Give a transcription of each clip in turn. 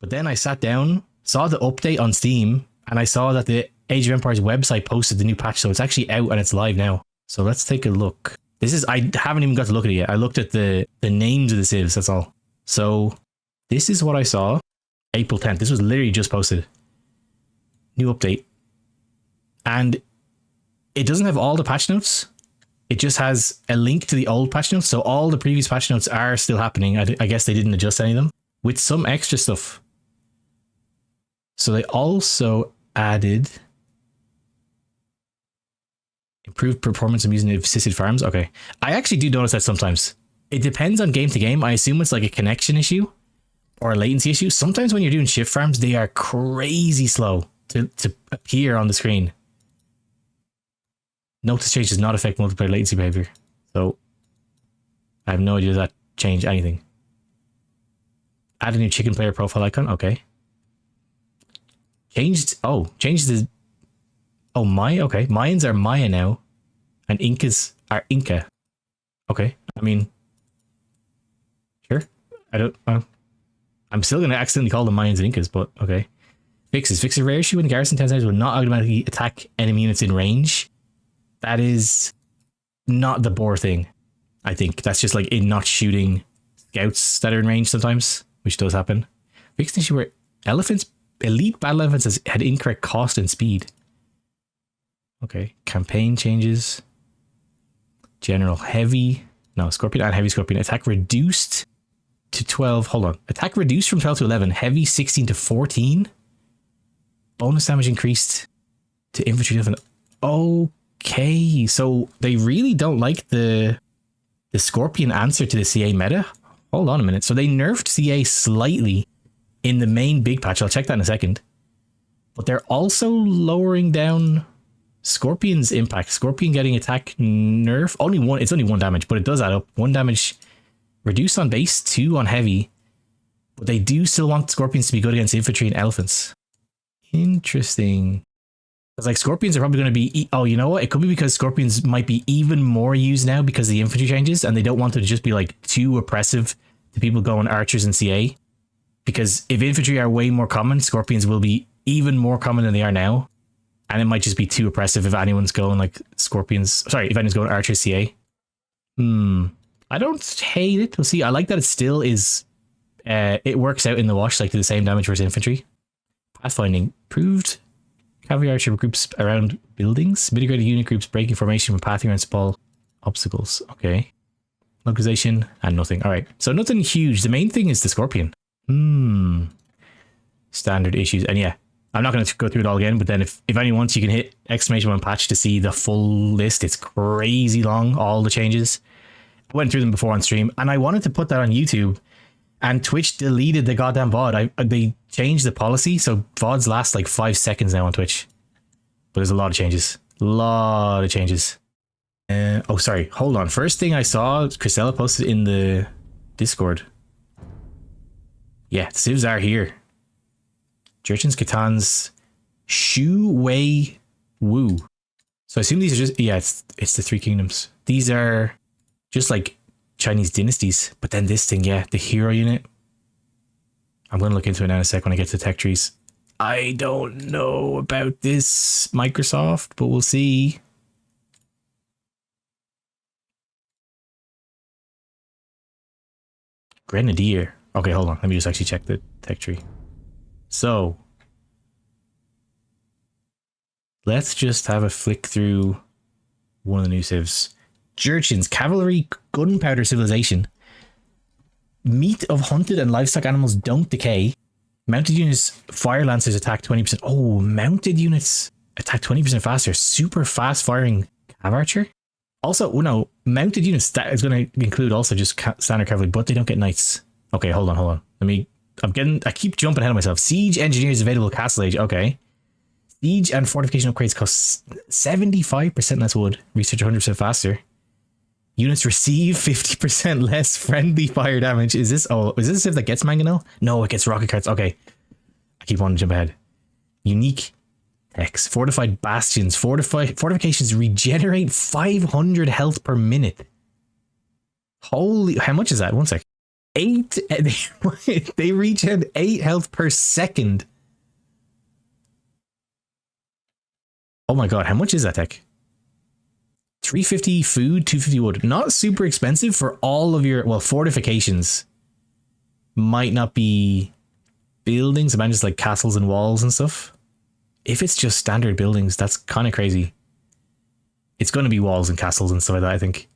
But then I sat down, saw the update on Steam, and I saw that the Age of Empires website posted the new patch, so it's actually out and it's live now. So let's take a look. This is, I haven't even got to look at it yet. I looked at the names of the civs, that's all. So this is what I saw. April 10th. This was literally just posted. New update. And it doesn't have all the patch notes. It just has a link to the old patch notes. So all the previous patch notes are still happening. I guess they didn't adjust any of them with some extra stuff. So they also added improved performance of using assisted farms. Okay. I actually do notice that sometimes. It depends on game to game. I assume it's like a connection issue or a latency issue. Sometimes when you're doing shift farms, they are crazy slow to appear on the screen. Notice change does not affect multiplayer latency behavior. So I have no idea that changed anything. Add a new chicken player profile icon. Okay. Changed the Maya. Okay. Mayans are Maya now. And Incas are Inca. Okay. I mean, sure. I don't know. I'm still going to accidentally call them Mayans and Incas, but okay. Fixes. Fix a rare issue when garrison town centers will not automatically attack enemy units in range. That is not the boar thing, I think. That's just like in not shooting scouts that are in range sometimes, which does happen. Fixed issue where elite battle elephants had incorrect cost and speed. Okay. Campaign changes. General heavy. No, scorpion and heavy scorpion. Attack reduced to 12. Hold on. Attack reduced from 12 to 11. Heavy 16 to 14. Bonus damage increased to infantry. Okay, so they really don't like the scorpion answer to the CA meta. Hold on a minute. So they nerfed CA slightly in the main big patch. I'll check that in a second. But they're also lowering down Scorpion's impact. Scorpion getting attack nerf. It's only one damage, but it does add up. 1 damage reduced on base, 2 on heavy. But they do still want Scorpions to be good against infantry and elephants. Interesting. Because like Scorpions are probably going to be... Oh, you know what? It could be because Scorpions might be even more used now because the infantry changes, and they don't want it to just be like too oppressive to people going archers and CA. Because if infantry are way more common, Scorpions will be even more common than they are now. And it might just be too oppressive if anyone's going like Scorpions... Sorry, if anyone's going archer CA. I don't hate it. We'll see. I like that it still is... it works out in the wash, like to the same damage versus infantry. Pathfinding. Proved cavalry archer groups around buildings. Mitigated unit groups breaking formation from pathing around small obstacles. Okay. Localization and nothing. Alright. So nothing huge. The main thing is the Scorpion. Standard issues. And yeah, I'm not going to go through it all again, but then if anyone wants, you can hit !1 patch to see the full list. It's crazy long, all the changes. I went through them before on stream, and I wanted to put that on YouTube, and Twitch deleted the goddamn VOD. They changed the policy, so VODs last like 5 seconds now on Twitch. But there's a lot of changes. Oh, sorry. Hold on. First thing I saw, Christella posted in the Discord. Yeah, the civs are here. Jurchens, Khitans, Shu Wei Wu. So I assume these are just... Yeah, it's the 3 kingdoms. These are just like Chinese dynasties. But then this thing, yeah, the hero unit. I'm going to look into it now in a sec when I get to tech trees. I don't know about this, Microsoft, but we'll see. Grenadier. Okay, hold on. Let me just actually check the tech tree. So, let's just have a flick through one of the new civs. Jurchens, cavalry, gunpowder civilization. Meat of hunted and livestock animals don't decay. Mounted units, fire lancers attack 20%. Oh, mounted units attack 20% faster. Super fast firing cav archer. Also, oh no, mounted units, that is going to include also just standard cavalry, but they don't get knights. Okay, hold on. I keep jumping ahead of myself. Siege engineers available castle age. Okay. Siege and fortification upgrades cost 75% less wood. Research 100% faster. Units receive 50% less friendly fire damage. Is this if that gets mangonel? No, it gets rocket carts. Okay. I keep wanting to jump ahead. Unique techs. Fortified bastions. Fortifications regenerate 500 health per minute. Holy, how much is that? One sec. 8, they regen 8 health per second. Oh my god, how much is that tech? 350 food, 250 wood. Not super expensive for all of your, well, fortifications. Might not be buildings, imagine just like castles and walls and stuff. If it's just standard buildings, that's kind of crazy. It's going to be walls and castles and stuff like that, I think.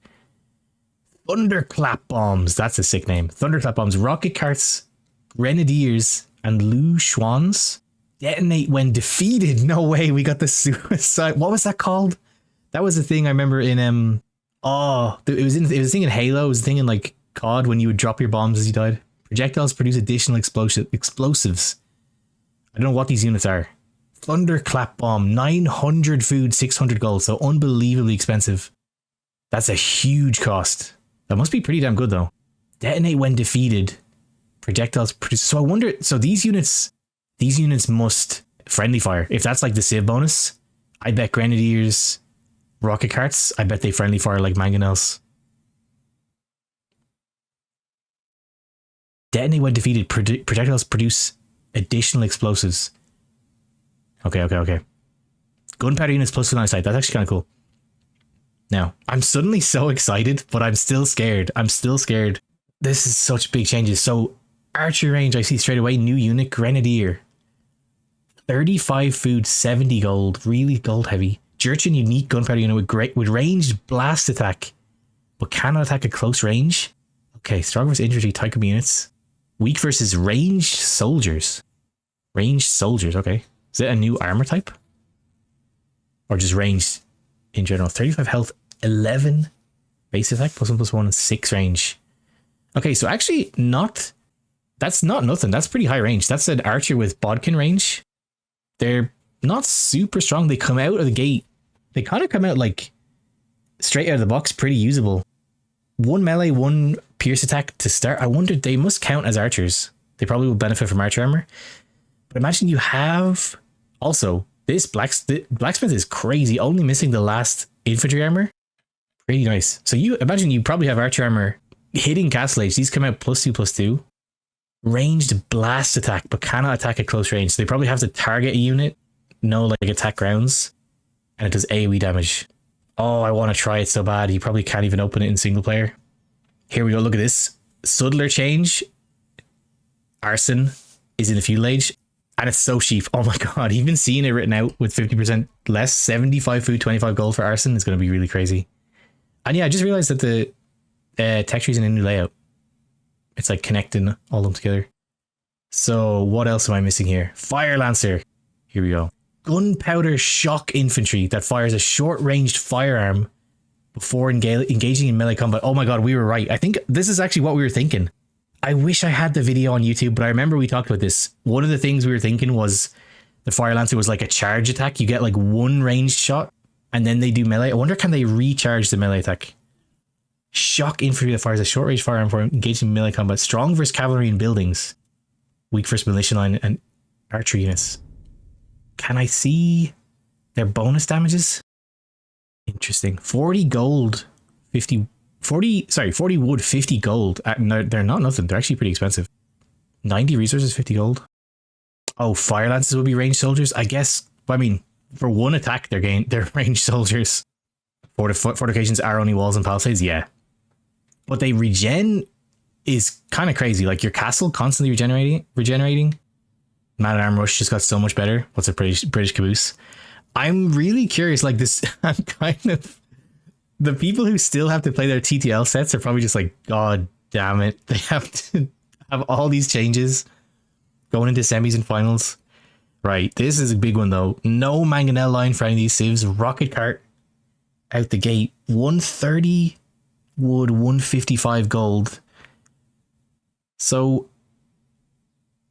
Thunderclap bombs, that's a sick name. Thunderclap bombs, rocket carts, grenadiers, and Lou Chuans. Detonate when defeated. No way, we got the suicide. What was that called? That was the thing I remember in it was a thing in Halo. It was a thing in like COD when you would drop your bombs as you died. Projectiles produce additional explosives. I don't know what these units are. Thunderclap bomb, 900 food, 600 gold. So unbelievably expensive. That's a huge cost. That must be pretty damn good though. Detonate when defeated. Projectiles produce. So I wonder. So these units must friendly fire. If that's like the Civ bonus, I bet grenadiers, rocket carts, I bet they friendly fire like mangonels. Detonate when defeated. Projectiles produce additional explosives. Okay. Gunpowder units plus line of sight. That's actually kind of cool. Now, I'm suddenly so excited, but I'm still scared. This is such big changes. So, archery range, I see straight away. New unit, Grenadier. 35 food, 70 gold. Really gold heavy. Jurchen unique gunpowder unit with ranged blast attack, but cannot attack at close range. Okay, strong versus infantry type of units. Weak versus ranged soldiers. Ranged soldiers, okay. Is it a new armor type? Or just ranged in general? 35 health, 11 base attack, +1/+1, and 6 range. Okay, so actually that's not nothing. That's pretty high range. That's an archer with bodkin range. They're not super strong. They come out of the gate. They kind of come out like straight out of the box, pretty usable. 1 melee, 1 pierce attack to start. I wondered, they must count as archers. They probably will benefit from archer armor. But imagine you have also this blacksmith is crazy, only missing the last infantry armor. Pretty nice. So you imagine you probably have archer armor hitting castle age. These come out +2/+2. Ranged blast attack, but cannot attack at close range. So they probably have to target a unit, no like attack grounds, and it does AoE damage. Oh, I want to try it so bad. You probably can't even open it in single player. Here we go. Look at this. Subtler change. Arson is in the feudal age. And it's so cheap. Oh my god. Even seeing it written out with 50% less, 75 food, 25 gold for arson is going to be really crazy. And yeah, I just realized that the tech tree's in a new layout. It's like connecting all of them together. So what else am I missing here? Fire Lancer. Here we go. Gunpowder shock infantry that fires a short-ranged firearm before engaging in melee combat. Oh my god, we were right. I think this is actually what we were thinking. I wish I had the video on YouTube, but I remember we talked about this. One of the things we were thinking was the Fire Lancer was like a charge attack. You get like 1 ranged shot and then they do melee. I wonder, can they recharge the melee attack? Shock infantry that fires a short range firearm for engaging in melee combat. Strong versus cavalry in buildings. Weak versus militia line and archery units. Can I see their bonus damages? Interesting. 40 gold, 40 wood, 50 gold. No, they're not nothing. They're actually pretty expensive. 90 resources, 50 gold. Oh, fire lances will be ranged soldiers. I guess, I mean, for 1 attack, they're ranged soldiers. Fortifications are only walls and palisades, yeah. But they regen is kind of crazy. Like your castle constantly regenerating. Man at Arm Rush just got so much better. What's a British caboose? I'm really curious. Like this, I'm kind of, the people who still have to play their TTL sets are probably just like, God damn it. They have to have all these changes going into semis and finals. Right. This is a big one though. No mangonel line for any of these civs. Rocket cart out the gate. 130 wood, 155 gold. So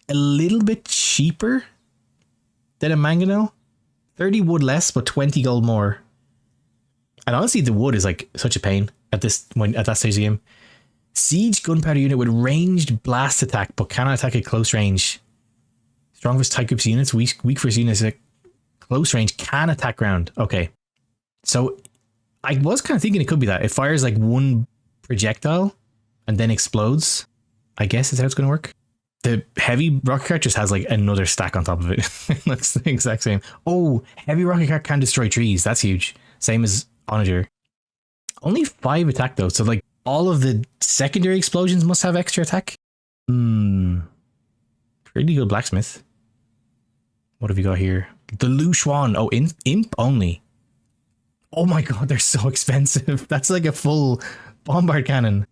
a little bit cheaper than a mangonel. 30 wood less, but 20 gold more. And honestly, the wood is like such a pain at that stage of the game. Siege gunpowder unit with ranged blast attack, but cannot attack at close range. Strong versus tight groups units, weak versus units at close range, can attack ground. Okay. So I was kind of thinking it could be that. It fires like 1 projectile and then explodes. I guess is how it's going to work. The heavy rocket cart just has like another stack on top of it. It looks the exact same. Oh, heavy rocket cart can destroy trees. That's huge. Same as Onager. Only 5 attack though. So like all of the secondary explosions must have extra attack. Pretty good blacksmith. What have you got here? The Lou Chuans. Oh, imp only. Oh my god, they're so expensive. That's like a full bombard cannon.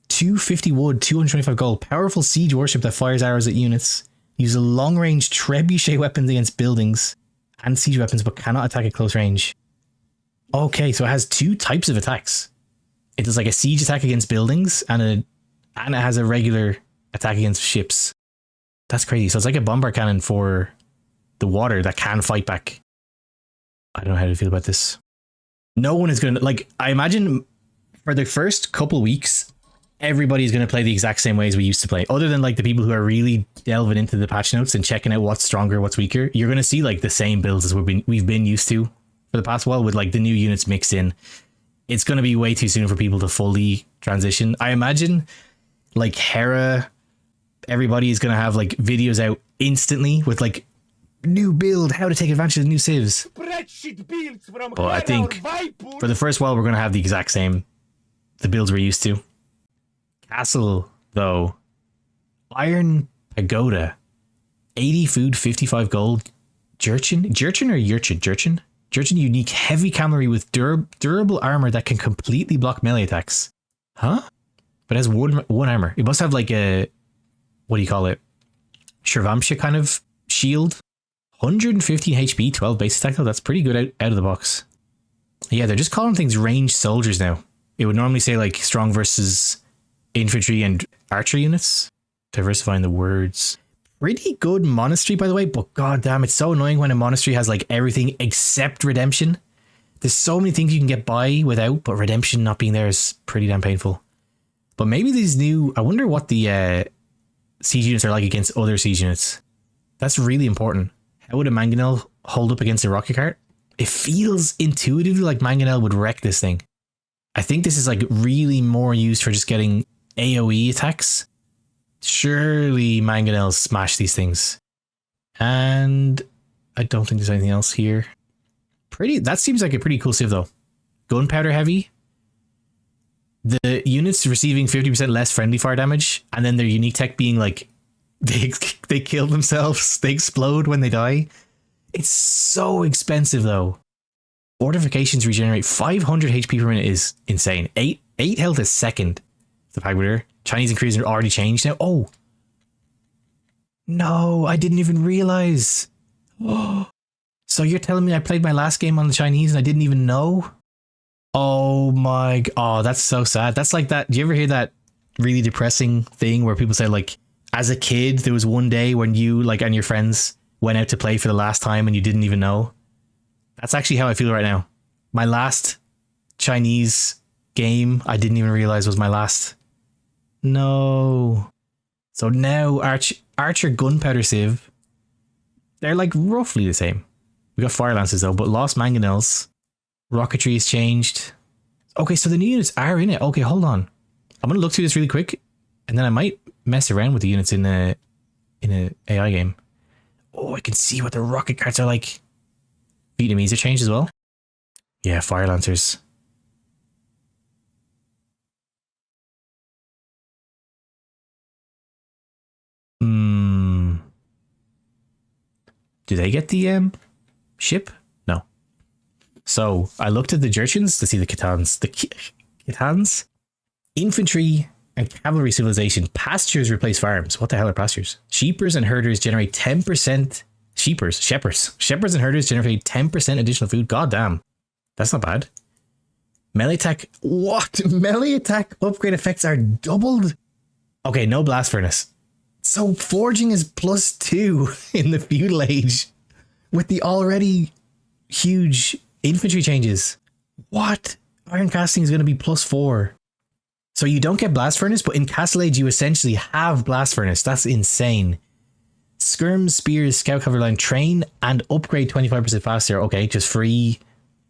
250 wood, 225 gold. Powerful siege warship that fires arrows at units. Use a long-range trebuchet weapons against buildings and siege weapons, but cannot attack at close range. Okay, so it has 2 types of attacks. It does like a siege attack against buildings and it has a regular attack against ships. That's crazy. So it's like a bombard cannon for the water that can fight back. I don't know how to feel about this. No one is going to, like, I imagine for the first couple weeks, everybody's going to play the exact same way as we used to play. Other than like the people who are really delving into the patch notes and checking out what's stronger, what's weaker. You're going to see like the same builds as we've been used to for the past while with like the new units mixed in. It's going to be way too soon for people to fully transition. I imagine like Hera, everybody is going to have like videos out instantly with like new build, how to take advantage of the new civs. But I think for the first while, we're going to have the exact same, the builds we're used to. Castle, though. Iron Pagoda. 80 food, 55 gold. Jurchen or Jurchen? Jurchen unique heavy cavalry with durable armor that can completely block melee attacks. Huh? But it has one armor. It must have like a, what do you call it? Shirvamsha kind of shield. 115 HP, 12 base attack though. That's pretty good out of the box. Yeah, they're just calling things ranged soldiers now. It would normally say like strong versus infantry and archery units. Diversifying the words. Pretty good monastery, by the way, but goddamn, it's so annoying when a monastery has like everything except redemption. There's so many things you can get by without, but redemption not being there is pretty damn painful. But maybe these new, I wonder what the siege units are like against other siege units. That's really important. How would a mangonel hold up against a rocket cart? It feels intuitively like mangonel would wreck this thing. I think this is like really more used for just getting AoE attacks. Surely mangonels smash these things. And I don't think there's anything else here. That seems like a pretty cool civ though. Gunpowder heavy. The units receiving 50% less friendly fire damage, and then their unique tech being like they kill themselves, they explode when they die. It's so expensive though. Fortifications regenerate 500 HP per minute is insane. 8 health a second. The Pagwater. Chinese increases are already changed now. Oh no, I didn't even realize. Oh, so you're telling me I played my last game on the Chinese and I didn't even know? Oh my god. Oh, that's so sad. That's like that. Do you ever hear that really depressing thing where people say like, as a kid, there was one day when you like and your friends went out to play for the last time and you didn't even know? That's actually how I feel right now. My last Chinese game, I didn't even realize was my last. No. So now Archer Gunpowder Civ, they're like roughly the same. We got Fire Lances though, but lost Mangonels. Rocketry has changed. Okay, so the new units are in it. Okay, hold on. I'm going to look through this really quick and then I might mess around with the units in a AI game. Oh, I can see what the rocket carts are like. Vietnamese are changed as well. Yeah, Fire Lancers. Do they get the ship? No. So I looked at the Jurchens to see the Khitans. The Khitans, infantry and cavalry civilization. Pastures replace farms. What the hell are pastures? Sheepers and herders generate 10%. Shepherds and herders generate 10% additional food. God damn. That's not bad. Melee attack. What? Melee attack upgrade effects are doubled? Okay, no blast furnace. So forging is +2 in the feudal age with the already huge infantry changes. What? Iron casting is going to be +4. So you don't get blast furnace, but in Castle Age you essentially have blast furnace. That's insane. Skirms, spears, scout cavalry line, train and upgrade 25% faster. Okay, just free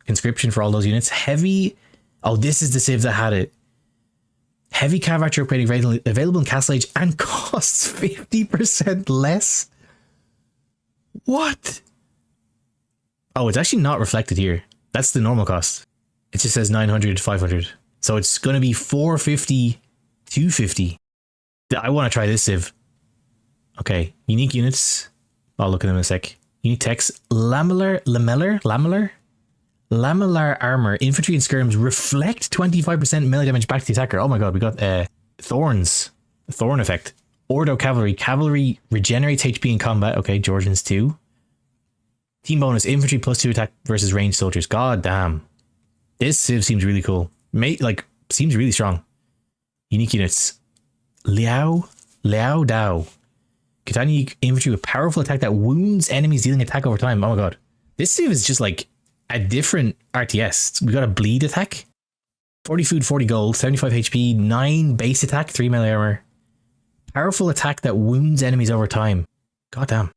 conscription for all those units. Heavy. Oh, this is the civ that had it. Heavy cav archer upgrading available in Castle Age and costs 50% less. What? Oh, it's actually not reflected here. That's the normal cost. It just says 900, 500. So it's going to be 450, 250. I want to try this civ. Okay, unique units. I'll look at them in a sec. Unique text. Lamellar armor. Infantry and skirms reflect 25% melee damage back to the attacker. Oh my god, we got thorns. Thorn effect. Ordo cavalry. Cavalry regenerates HP in combat. Okay, Jurchens 2. Team bonus. Infantry +2 attack versus ranged soldiers. God damn. This civ seems really cool. Seems really strong. Unique units. Liao Dao. Khitans infantry with powerful attack that wounds enemies dealing attack over time. Oh my god. This civ is just like a different RTS. We got a bleed attack. 40 food, 40 gold, 75 HP, 9 base attack, 3 melee armor. Powerful attack that wounds enemies over time. God damn.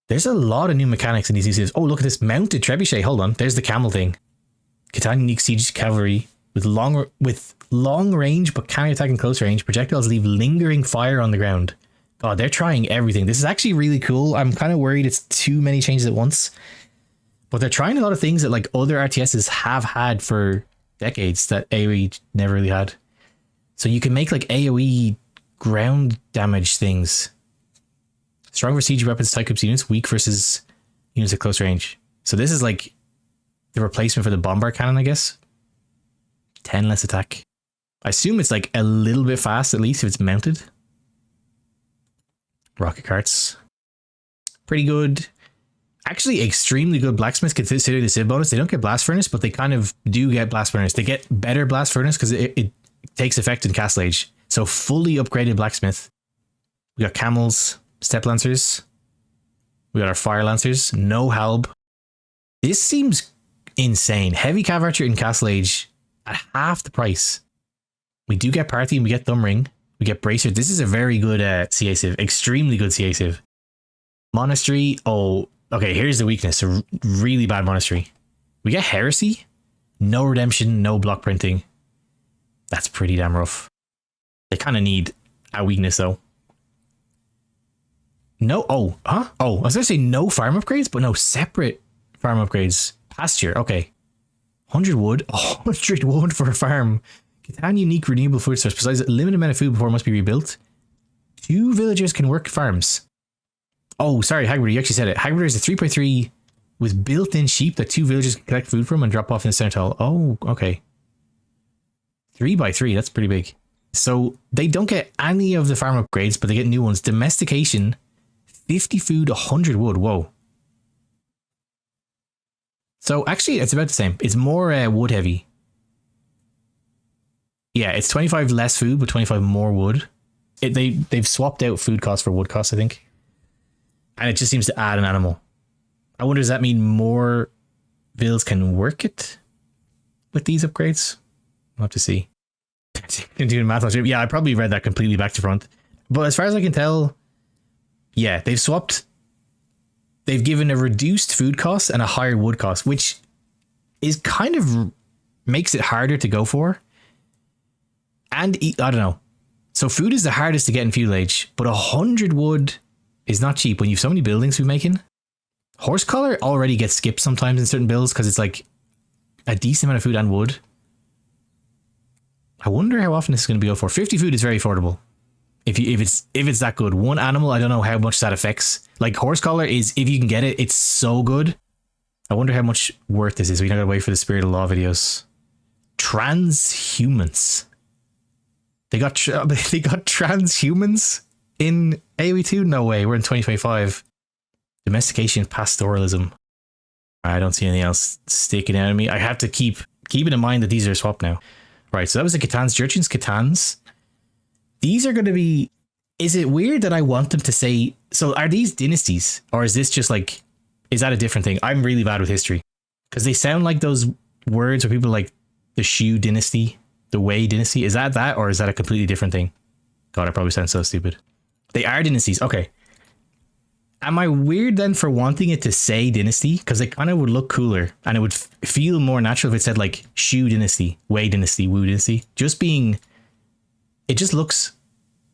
There's a lot of new mechanics in these civs. Oh, look at this mounted trebuchet. Hold on. There's the camel thing. Khitans unique siege cavalry with long range but counter attack in close range. Projectiles leave lingering fire on the ground. God, they're trying everything. This is actually really cool. I'm kind of worried it's too many changes at once. But they're trying a lot of things that like other RTSs have had for decades that AoE never really had. So you can make like AoE ground damage things. Strong for siege weapons, Tychus units, weak versus units at close range. So this is like the replacement for the bombard cannon, I guess. 10 less attack. I assume it's like a little bit fast, at least if it's mounted. Rocket carts. Pretty good. Actually, extremely good blacksmiths considering the civ bonus. They don't get blast furnace, but they kind of do get blast furnace. They get better blast furnace because it takes effect in Castle Age. So fully upgraded blacksmith. We got camels, step lancers. We got our fire lancers. No halb. This seems insane. Heavy cav archer in Castle Age at half the price. We do get party and we get thumb ring. We get bracer. This is a very good CA civ. Extremely good CA civ. Monastery. Oh, okay. Here's the weakness. A really bad monastery. We get heresy. No redemption. No block printing. That's pretty damn rough. They kind of need a weakness though. No. Oh, huh? Oh, I was going to say no farm upgrades, but no separate farm upgrades. Pasture. Okay. 100 wood. 100 wood for a farm. Khitans unique renewable food source. Besides a limited amount of food before it must be rebuilt. 2 villagers can work farms. Oh, sorry, Hagrid, you actually said it. Hagrid is a 3x3 with built-in sheep that 2 villagers can collect food from and drop off in the center hall. Oh, okay. 3x3, that's pretty big. So they don't get any of the farm upgrades, but they get new ones. Domestication, 50 food, 100 wood. Whoa. So actually, it's about the same. It's more wood heavy. Yeah, it's 25 less food, but 25 more wood. They've swapped out food costs for wood costs, I think. And it just seems to add an animal. I wonder, does that mean more vills can work it with these upgrades? We'll have to see. Doing math on stream. Yeah, I probably read that completely back to front. But as far as I can tell, yeah, they've swapped. They've given a reduced food cost and a higher wood cost, which is kind of makes it harder to go for. And I don't know. So food is the hardest to get in feudal age, but 100 wood is not cheap when you have so many buildings we're making. Horse collar already gets skipped sometimes in certain builds because it's like a decent amount of food and wood. I wonder how often this is going to be go for. 50 food is very affordable. If it's that good. One animal, I don't know how much that affects. Like horse collar is, if you can get it, it's so good. I wonder how much worth this is. We gotta wait for the Spirit of Law videos. Transhumans. They got transhumans in AoE2? No way. We're in 2025. Domestication, pastoralism. I don't see anything else sticking out of me. I have to keep it in mind that these are swapped now. Right, so that was the Khitans. Jurchens Khitans. These are going to be... Is it weird that I want them to say... So are these dynasties? Or is this just like... Is that a different thing? I'm really bad with history. Because they sound like those words where people like the Shu dynasty, the Wei dynasty. Is that or is that a completely different thing? God, I probably sound so stupid. They are dynasties. Okay. Am I weird then for wanting it to say dynasty? Because it kind of would look cooler and it would feel more natural if it said like Shu dynasty, Wei dynasty, Wu dynasty. Just being it just looks,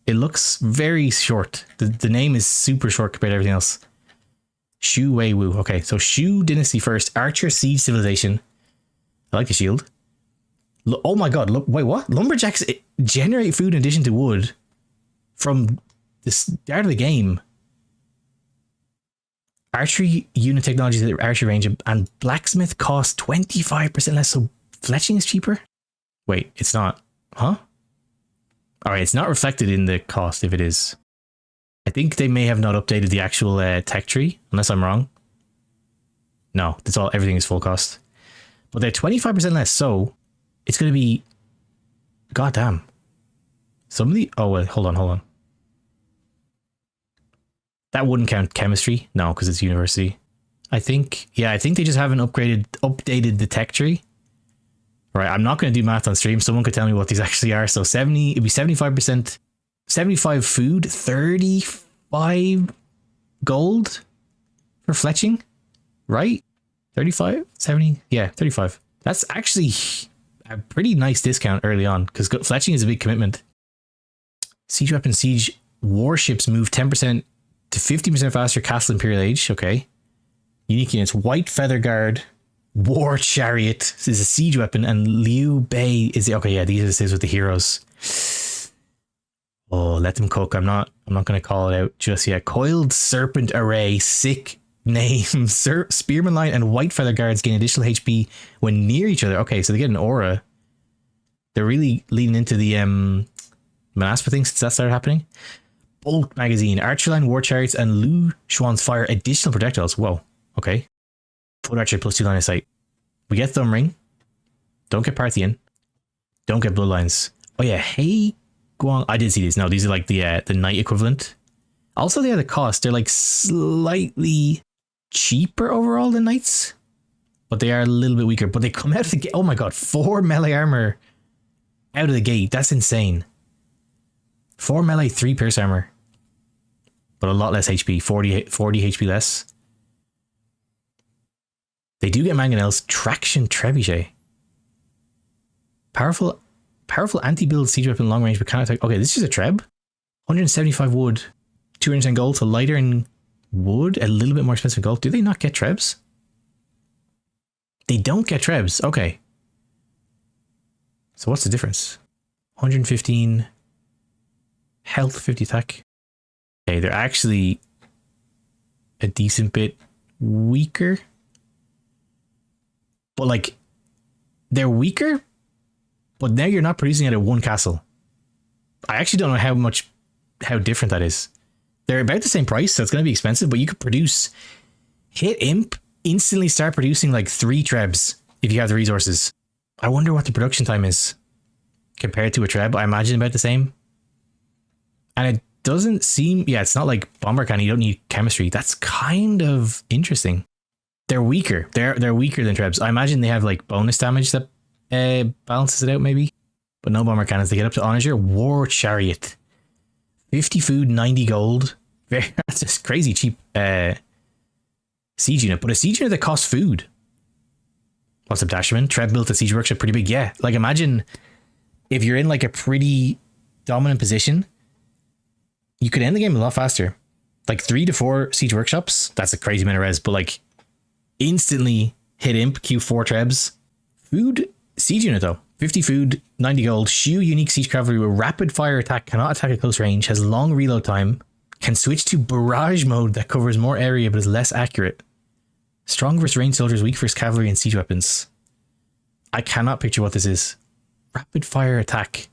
it looks very short. The name is super short compared to everything else. Shu Wei Wu. Okay, so Shu Dynasty first. Archer Siege Civilization. I like the shield. Oh my god, look, wait, what? Lumberjacks generate food in addition to wood from the start of the game. Archery unit technologies at archery range and blacksmith cost 25% less, so fletching is cheaper? Wait, it's not. Huh? Alright, it's not reflected in the cost if it is. I think they may have not updated the actual tech tree, unless I'm wrong. No, that's all. Everything is full cost. But they're 25% less, so it's going to be... Goddamn. Some of the... Oh, wait, hold on. That wouldn't count chemistry. No, because it's university. I think... Yeah, I think they just haven't updated the tech tree. Right, I'm not going to do math on stream. Someone could tell me what these actually are. So it'd be 75%... 75 food, 35 gold for fletching, right? 35, 70, yeah, 35. That's actually a pretty nice discount early on because fletching is a big commitment. Siege weapon, siege warships move 10% to 50% faster. Castle Imperial Age, okay. Unique units, White Feather Guard, War Chariot is a siege weapon, and Liu Bei is the, okay, yeah, these are with the heroes. Oh, let them cook. I'm not going to call it out just yet. Coiled Serpent Array, sick name. Spearman Line and White Feather Guards gain additional HP when near each other. Okay, so they get an aura. They're really leaning into the Monaspa thing since that started happening. Bolt Magazine, Archer Line, War Chariots, and Lou Chuans fire additional projectiles. Whoa, okay. Foot Archer plus 2 line of sight. We get Thumb Ring. Don't get Parthian. Don't get Bloodlines. Oh yeah, hey. I did see these. No, these are like the knight equivalent. Also, they are the cost. They're like slightly cheaper overall than knights, but they are a little bit weaker. But they come out of the gate. Oh my god, 4 melee armor out of the gate. That's insane. 4 melee, 3 pierce armor, but a lot less HP. 40 HP less. They do get mangonels. Traction Trebuchet. Powerful anti-build siege weapon long range but can't attack. Okay, this is a treb. 175 wood, 210 gold, so lighter in wood, a little bit more expensive gold. Do they not get trebs? They don't get trebs. Okay. So what's the difference? 115 health, 50 attack. Okay, they're actually a decent bit weaker. But like, they're weaker, but now you're not producing it at 1 castle. I actually don't know how different that is. They're about the same price, so it's going to be expensive, but you could produce, hit imp, instantly start producing like 3 trebs if you have the resources. I wonder what the production time is compared to a treb. I imagine about the same. And it doesn't seem, yeah, it's not like bomber cannon. You don't need chemistry. That's kind of interesting. They're weaker. They're weaker than trebs. I imagine they have like bonus damage that balances it out maybe, but no bomber cannons. They get up to Onager. War Chariot, 50 food, 90 gold. That's just crazy cheap siege unit, but a siege unit that costs food. What's up, Dashman? Treb built a siege workshop pretty big. Yeah, like imagine if you're in like a pretty dominant position, you could end the game a lot faster. Like 3 to 4 siege workshops. That's a crazy amount of res, but like instantly hit imp, Q4 trebs. Food siege unit though, 50 food, 90 gold. Shu unique siege cavalry with rapid fire attack, cannot attack at close range, has long reload time, can switch to barrage mode that covers more area but is less accurate. Strong versus ranged soldiers, weak versus cavalry and siege weapons. I cannot picture what this is. Rapid fire attack.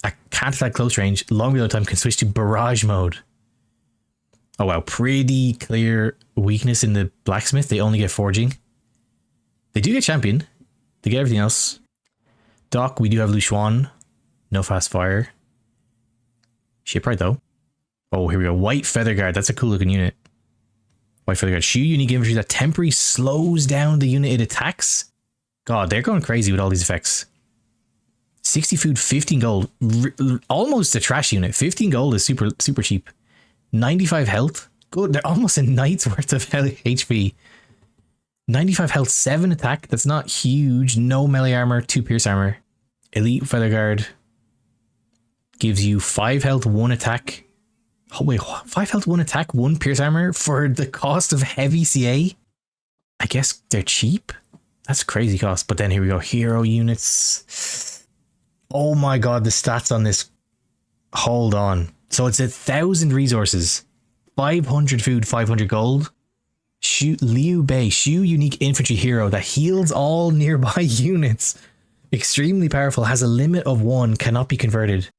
I can't attack close range, long reload time, can switch to barrage mode. Oh wow, pretty clear weakness in the blacksmith. They only get forging. They do get champion. They get everything else. Doc, we do have Lou Chuans. No fast fire. Shipwright though. Oh, here we go. White Feather Guard. That's a cool looking unit. White Feather Guard. Shu unique infantry that temporarily slows down the unit it attacks. God, they're going crazy with all these effects. 60 food, 15 gold. Almost a trash unit. 15 gold is super cheap. 95 health. Good. They're almost a knight's worth of HP. 95 health, 7 attack. That's not huge. No melee armor, 2 pierce armor. Elite Feather Guard. gives you 5 health, 1 attack. Oh wait, 5 health, 1 attack, 1 pierce armor for the cost of heavy CA. I guess they're cheap. That's crazy cost. But then here we go, hero units. Oh my god, the stats on this. Hold on. So it's 1,000 resources, 500 food, 500 gold. Liu Bei, Shu unique infantry hero that heals all nearby units. Extremely powerful, has a limit of 1, cannot be converted.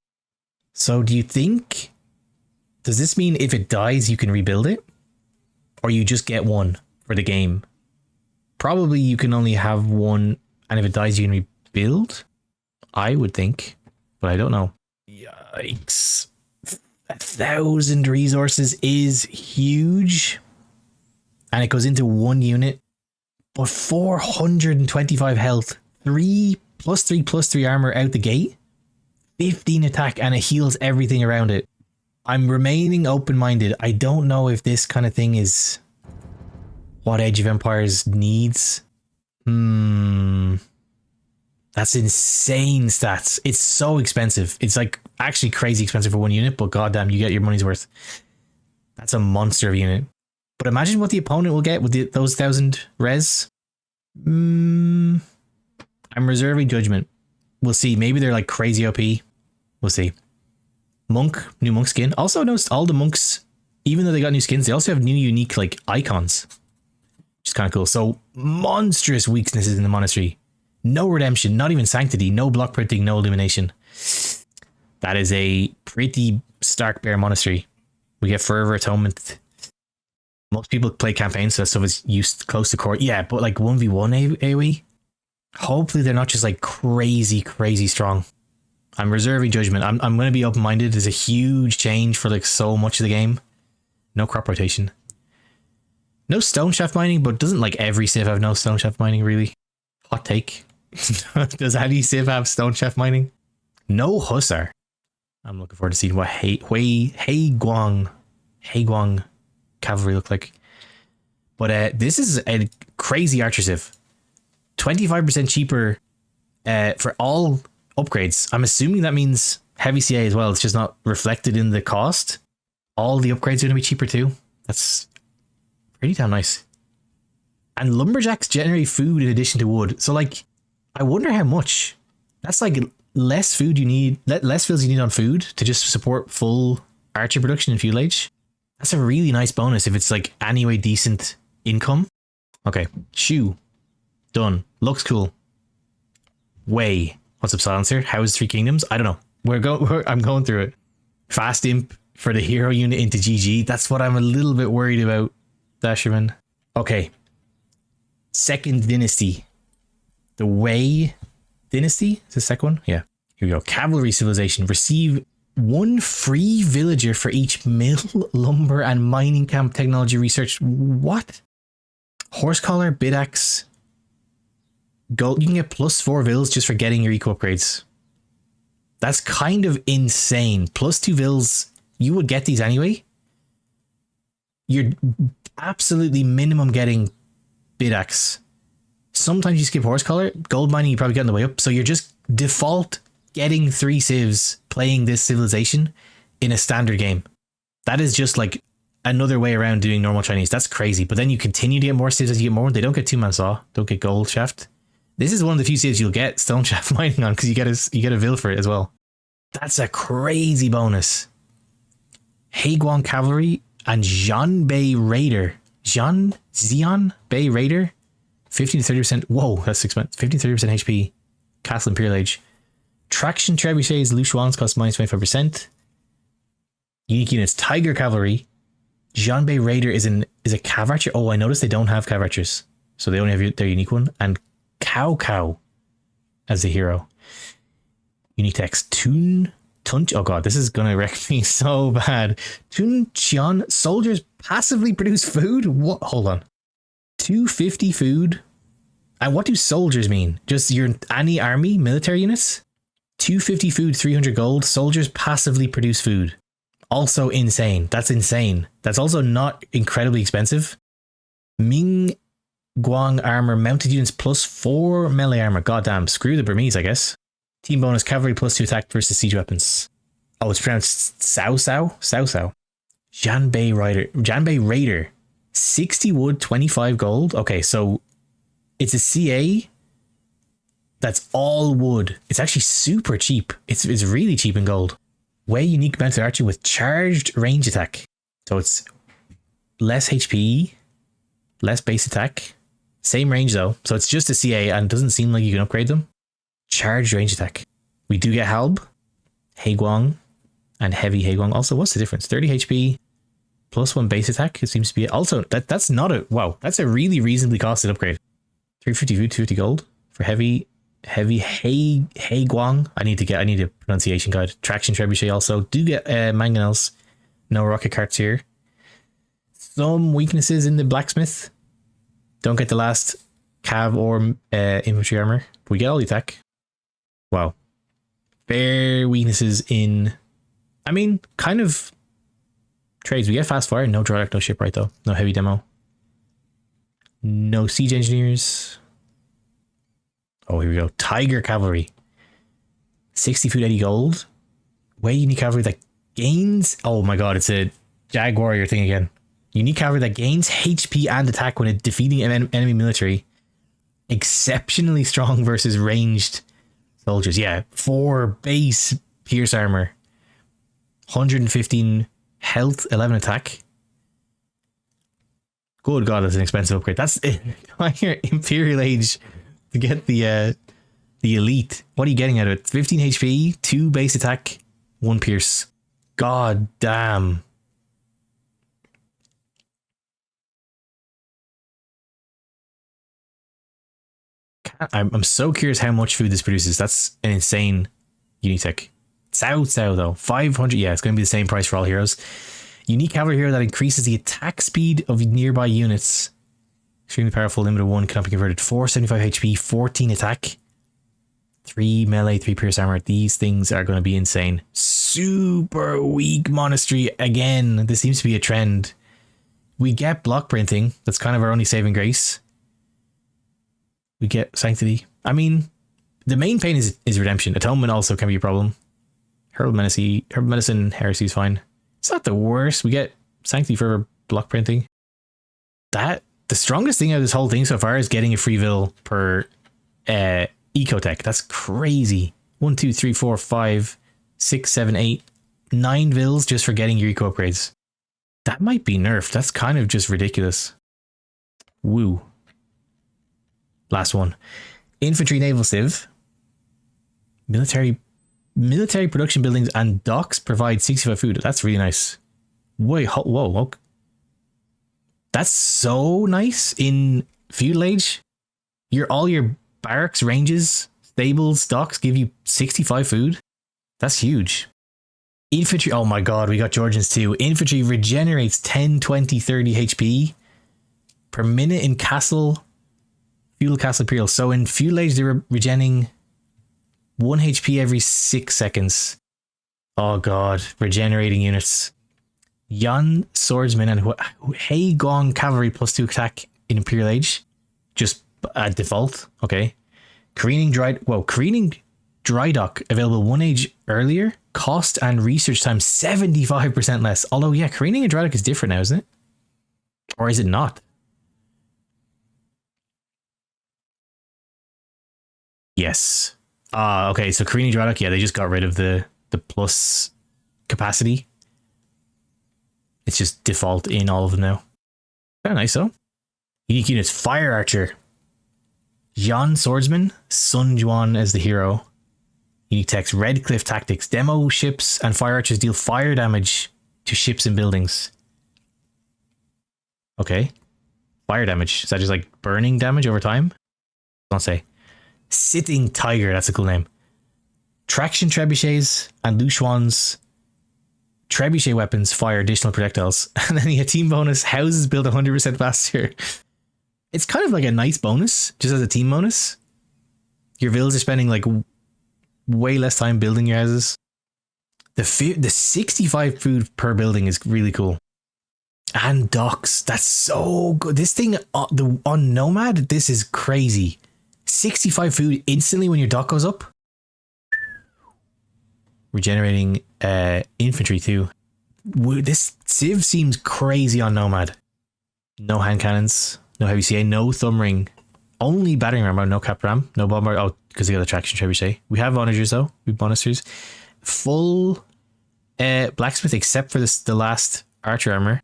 So do you think, does this mean if it dies you can rebuild it? Or you just get 1 for the game? Probably you can only have 1, and if it dies you can rebuild? I would think, but I don't know. Yikes. 1,000 resources is huge. And it goes into 1 unit. But 425 health. 3+3/+3 armor out the gate. 15 attack, and it heals everything around it. I'm remaining open-minded. I don't know if this kind of thing is what Age of Empires needs. That's insane stats. It's so expensive. It's like actually crazy expensive for 1 unit, but goddamn, you get your money's worth. That's a monster of a unit. But imagine what the opponent will get with those 1,000 res. I'm reserving judgment. We'll see. Maybe they're like crazy OP. We'll see. Monk, new monk skin. Also noticed all the monks, even though they got new skins, they also have new unique like icons. Which is kind of cool. So monstrous weaknesses in the monastery. No redemption, not even sanctity, no block printing, no illumination. That is a pretty stark bare monastery. We get Fervor Atonement. Most people play campaigns, so that stuff is used close to core. Yeah, but like 1v1 AoE. Hopefully they're not just like crazy strong. I'm reserving judgment. I'm going to be open-minded. There's a huge change for like so much of the game. No crop rotation. No stone shaft mining, but doesn't like every civ have no stone shaft mining really? Hot take. Does any civ have stone shaft mining? No hussar. I'm looking forward to seeing what Heiguang cavalry look like. But this is a crazy archer civ. 25% cheaper for all upgrades. I'm assuming that means heavy CA as well. It's just not reflected in the cost. All the upgrades are going to be cheaper too. That's pretty damn nice. And lumberjacks generate food in addition to wood. So like, I wonder how much. That's like less food you need, less fills you need on food to just support full archer production in fuel age. That's a really nice bonus if it's like anyway decent income. Okay, shoe. Done. Looks cool. Way. What's up, Silencer? How is Three Kingdoms? I don't know. I'm going through it. Fast imp for the hero unit into GG. That's what I'm a little bit worried about, Dasherman. Okay. Second dynasty. The Wei dynasty? Is the second one? Yeah. Here we go. Cavalry civilization. Receive 1 free villager for each mill, lumber, and mining camp technology research. What? Horse collar, bidaxe. Gold. You can get +4 vills just for getting your eco upgrades. That's kind of insane. +2 vills. You would get these anyway. You're absolutely minimum getting bidaxe. Sometimes you skip horse collar. Gold mining you probably get on the way up. So you're just default getting 3 civs playing this civilization in a standard game. That is just like another way around doing normal Chinese. That's crazy. But then you continue to get more civs as you get more. They don't get 2-man saw. Don't get gold shaft. This is one of the few civs you'll get stone shaft mining on because you get a vill for it as well. That's a crazy bonus. Heiguang Cavalry and Jianbei Raider. Xian Bei Raider. 15 to 30%. Whoa, that's 6 months. 15 to 30% HP. Castle Imperial Age. Traction Trebuchets. Lou Chuans cost -25%. Unique units. Tiger Cavalry. Jianbei Raider is a cav archer. Oh, I noticed they don't have cav archers. So they only have their unique one. And Cao as the hero. Unique text. Tunch. Oh god, this is gonna wreck me so bad. Tun Qian. Soldiers passively produce food? What? Hold on. 250 food. And what do soldiers mean? Just your any army military units? 250 food, 300 gold. Soldiers passively produce food. Also insane. That's insane. That's also not incredibly expensive. Ming Guang armor, mounted units +4 melee armor. Goddamn, screw the Burmese, I guess. Team bonus, cavalry +2 attack versus siege weapons. Oh, it's pronounced Sao Sao? Sao Sao. Janbei Raider. 60 wood, 25 gold. Okay, so it's a CA that's all wood. It's actually super cheap. It's really cheap in gold. Way unique mounted archer with charged range attack. So it's less HP, less base attack, same range though. So it's just a CA and it doesn't seem like you can upgrade them. Charged range attack. We do get Halb, Heiguang, and Heavy Heiguang. Also, what's the difference? 30 HP plus 1 base attack. It seems to be also that's not a wow. That's a really reasonably costed upgrade. 350 food, 250 gold for Heavy Heiguang. I need a pronunciation guide. Traction Trebuchet also. Do get mangonels. No rocket carts here. Some weaknesses in the blacksmith. Don't get the last cav or infantry armor. But we get all the attack. Wow. Fair weaknesses in, I mean, kind of trades. We get fast fire. No drawback, no shipwright though. No heavy demo. No siege engineers. Oh, here we go. Tiger cavalry. 60 food, 80 gold. Way unique cavalry that gains. Oh my god, it's a Jag warrior thing again. Unique cavalry that gains HP and attack when defeating an enemy military. Exceptionally strong versus ranged soldiers. Yeah, 4 base pierce armor. 115 health, 11 attack. Good god, that's an expensive upgrade. That's on your Imperial Age to get the elite. What are you getting out of it? 15 HP, 2 base attack, 1 pierce. God damn. I'm so curious how much food this produces. That's an insane Unitech. Cao though, 500. Yeah, it's going to be the same price for all heroes. Unique cavalry hero that increases the attack speed of nearby units. Extremely powerful, limited 1, cannot be converted. 475 HP, 14 attack, 3 melee, 3 pierce armor. These things are going to be insane. Super weak monastery again. This seems to be a trend. We get block printing. That's kind of our only saving grace. We get sanctity. I mean, the main pain is redemption. Atonement also can be a problem. Herbal medicine, heresy is fine. It's not the worst. We get sanctity for block printing. The strongest thing out of this whole thing so far is getting a free vil per ecotech. That's crazy. 1, 2, 3, 4, 5, 6, 7, 8, 9 vils just for getting your eco upgrades. That might be nerfed. That's kind of just ridiculous. Woo. Last one. Infantry naval civ. Military production buildings and docks provide 65 food. That's really nice. Wait, whoa. That's so nice in feudal age. All your barracks, ranges, stables, docks give you 65 food. That's huge. Infantry. Oh my god, we got Jurchens too. Infantry regenerates 10, 20, 30 HP per minute in castle. Feudal Castle Imperial. So in feudal age, they were regenerating 1 HP every 6 seconds. Oh god, regenerating units. Yan Swordsman and Heiguang Cavalry plus 2 attack in Imperial Age. Just default. Okay. Careening Dry Dock available 1 age earlier. Cost and research time 75% less. Although, yeah, Careening and Dry Dock is different now, isn't it? Or is it not? Yes. Okay, so Careening Dry Dock, yeah, they just got rid of the plus capacity. It's just default in all of them now. Very nice, though. Unique units. Fire Archer. Yan Swordsman. Sun Juan as the hero. Unique text. Red Cliff Tactics. Demo ships and fire archers deal fire damage to ships and buildings. Okay. Fire damage. Is that just like burning damage over time? I'll say. Sitting Tiger. That's a cool name. Traction Trebuchets and Lou Chuans. Trebuchet weapons fire additional projectiles. And then you get team bonus. Houses build 100% faster. It's kind of like a nice bonus. Just as a team bonus. Your villas are spending like way less time building your houses. The 65 food per building is really cool. And docks. That's so good. This thing on Nomad, this is crazy. 65 food instantly when your dock goes up. Regenerating infantry too. This Civ seems crazy on Nomad. No hand cannons, no heavy CA, no thumb ring. Only battering ram, no cap ram, no bomber. Oh, because they got attraction trebuchet. We have onagers though. We have monasteries. Full blacksmith except for the last archer armor.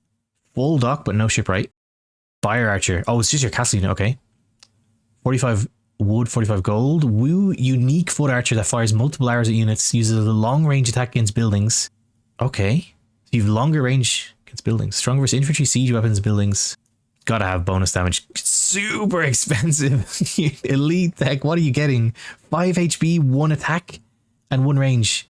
Full dock but no shipwright. Fire archer. Oh, it's just your castle unit. Okay. 45 wood, 45 gold. Woo, unique foot archer that fires multiple arrows at units. Uses a long range attack against buildings. Okay. So you have longer range against buildings. Strong versus infantry, siege weapons, buildings. Gotta have bonus damage. Super expensive. Elite tech. What are you getting? 5 HP, 1 attack, and 1 range.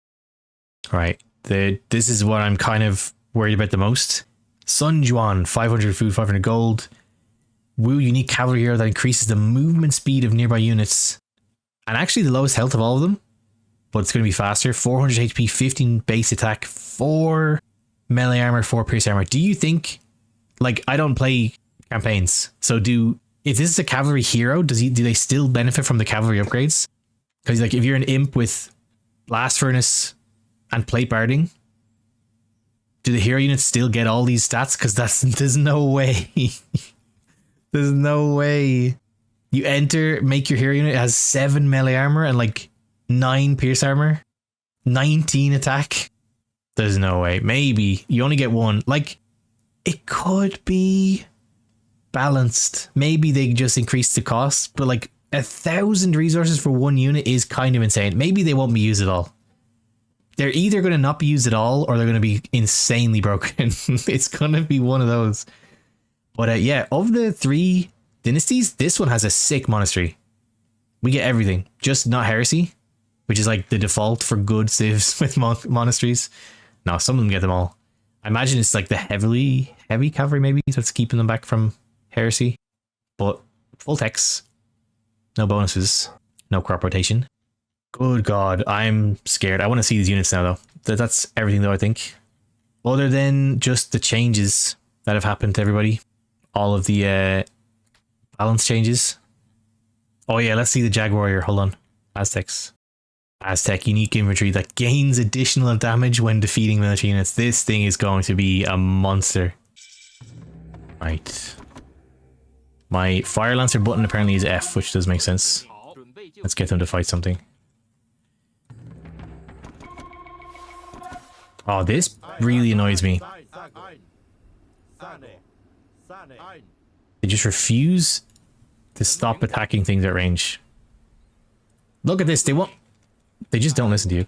Alright. This is what I'm kind of worried about the most. Sun Juan, 500 food, 500 gold. Woo, unique cavalry hero that increases the movement speed of nearby units. And actually the lowest health of all of them. But it's going to be faster. 400 HP, 15 base attack, 4 melee armor, 4 pierce armor. Do you think... Like, I don't play campaigns. So if this is a cavalry hero, do they still benefit from the cavalry upgrades? Because like if you're an imp with blast furnace and plate barding, do the hero units still get all these stats? Because there's no way. There's no way. You enter, make your hero unit, it has 7 melee armor and like 9 pierce armor, 19 attack. There's no way. Maybe you only get 1. Like, it could be balanced. Maybe they just increase the cost, but like 1,000 resources for 1 unit is kind of insane. Maybe they won't be used at all. They're either going to not be used at all or they're going to be insanely broken. It's going to be one of those. But yeah, of the 3 dynasties, this one has a sick monastery. We get everything, just not heresy, which is like the default for good civs with monasteries. No, some of them get them all. I imagine it's like the heavy cavalry maybe that's keeping them back from heresy. But full techs, no bonuses, no crop rotation. Good God, I'm scared. I want to see these units now though. That's everything though, I think. Other than just the changes that have happened to everybody. All of the balance changes. Oh yeah, let's see the Jag Warrior. Hold on. Aztecs. Aztec unique infantry that gains additional damage when defeating military units. This thing is going to be a monster. Right. My Fire Lancer button apparently is F, which does make sense. Let's get them to fight something. Oh, this really annoys me. They just refuse to stop attacking things at range. Look at this, they just don't listen to you.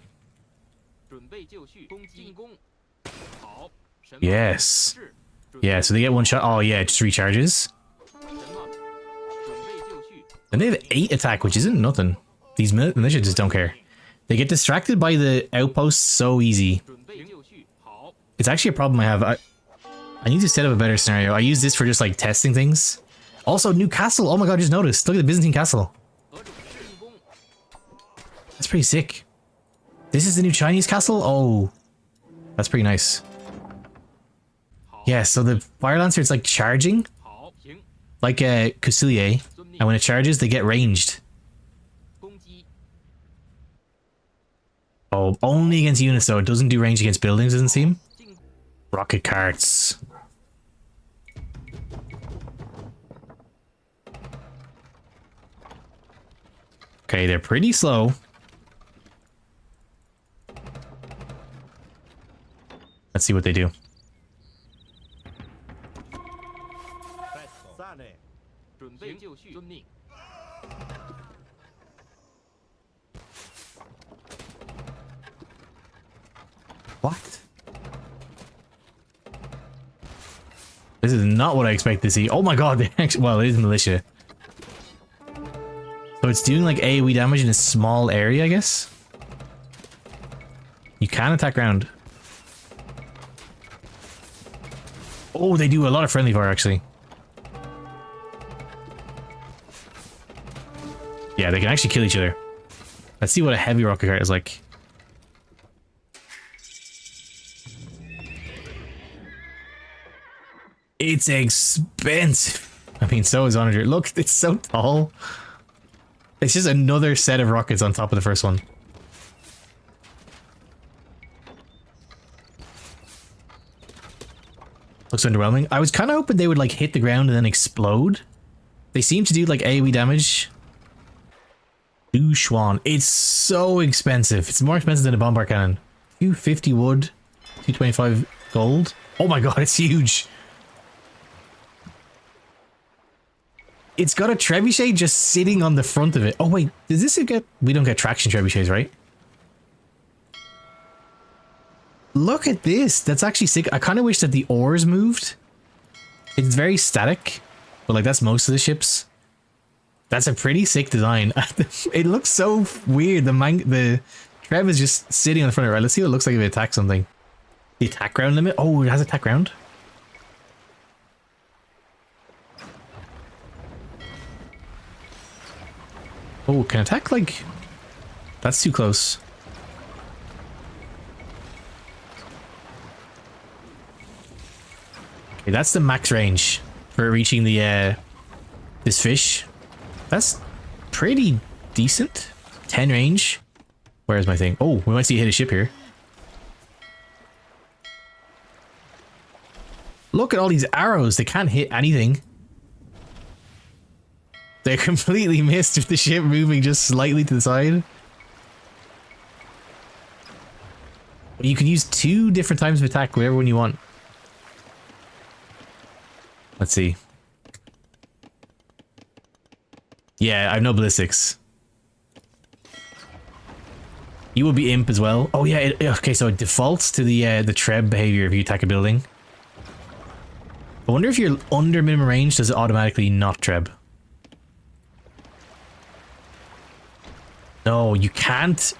Yes. Yeah, so they get 1 shot. Oh yeah, it just recharges. And they have 8 attack, which isn't nothing. These militia just don't care. They get distracted by the outposts so easy. It's actually a problem I have. I need to set up a better scenario. I use this for just like testing things. Also, new castle. Oh my God, I just noticed. Look at the Byzantine castle. That's pretty sick. This is the new Chinese castle? Oh, that's pretty nice. Yeah, so the Fire Lancer, it's like charging. Like a Cusilier. And when it charges, they get ranged. Oh, only against units though. It doesn't do range against buildings, doesn't seem. Rocket carts. Okay, they're pretty slow. Let's see what they do. What? This is not what I expect to see. Oh my God, they actually, well, it is militia. So it's doing like AoE damage in a small area, I guess. You can attack ground. Oh, they do a lot of friendly fire, actually. Yeah, they can actually kill each other. Let's see what a heavy rocket cart is like. It's expensive. I mean, so is Onager. Look, it's so tall. It's just another set of rockets on top of the first one. Looks underwhelming. I was kind of hoping they would like hit the ground and then explode. They seem to do like AoE damage. Lou Chuans. It's so expensive. It's more expensive than a bombard cannon. 250 wood, 225 gold. Oh my god, it's huge. It's got a trebuchet just sitting on the front of it. Oh wait, does this get... We don't get traction trebuchets, right? Look at this. That's actually sick. I kind of wish that the oars moved. It's very static, but like that's most of the ships. That's a pretty sick design. It looks so weird. The Treb is just sitting on the front of it. Right, let's see what it looks like if it attacks something. The attack ground limit. Oh, it has attack ground. Oh, can attack like... That's too close. Okay, that's the max range for reaching the this fish. That's pretty decent. 10 range. Where's my thing? Oh, we might see it hit a ship here. Look at all these arrows. They can't hit anything. They're completely missed with the ship moving just slightly to the side. You can use 2 different times of attack, whatever one you want. Let's see. Yeah, I have no ballistics. You will be imp as well. Oh yeah, okay, so it defaults to the treb behavior if you attack a building. I wonder if you're under minimum range, does it automatically not treb? No, you can't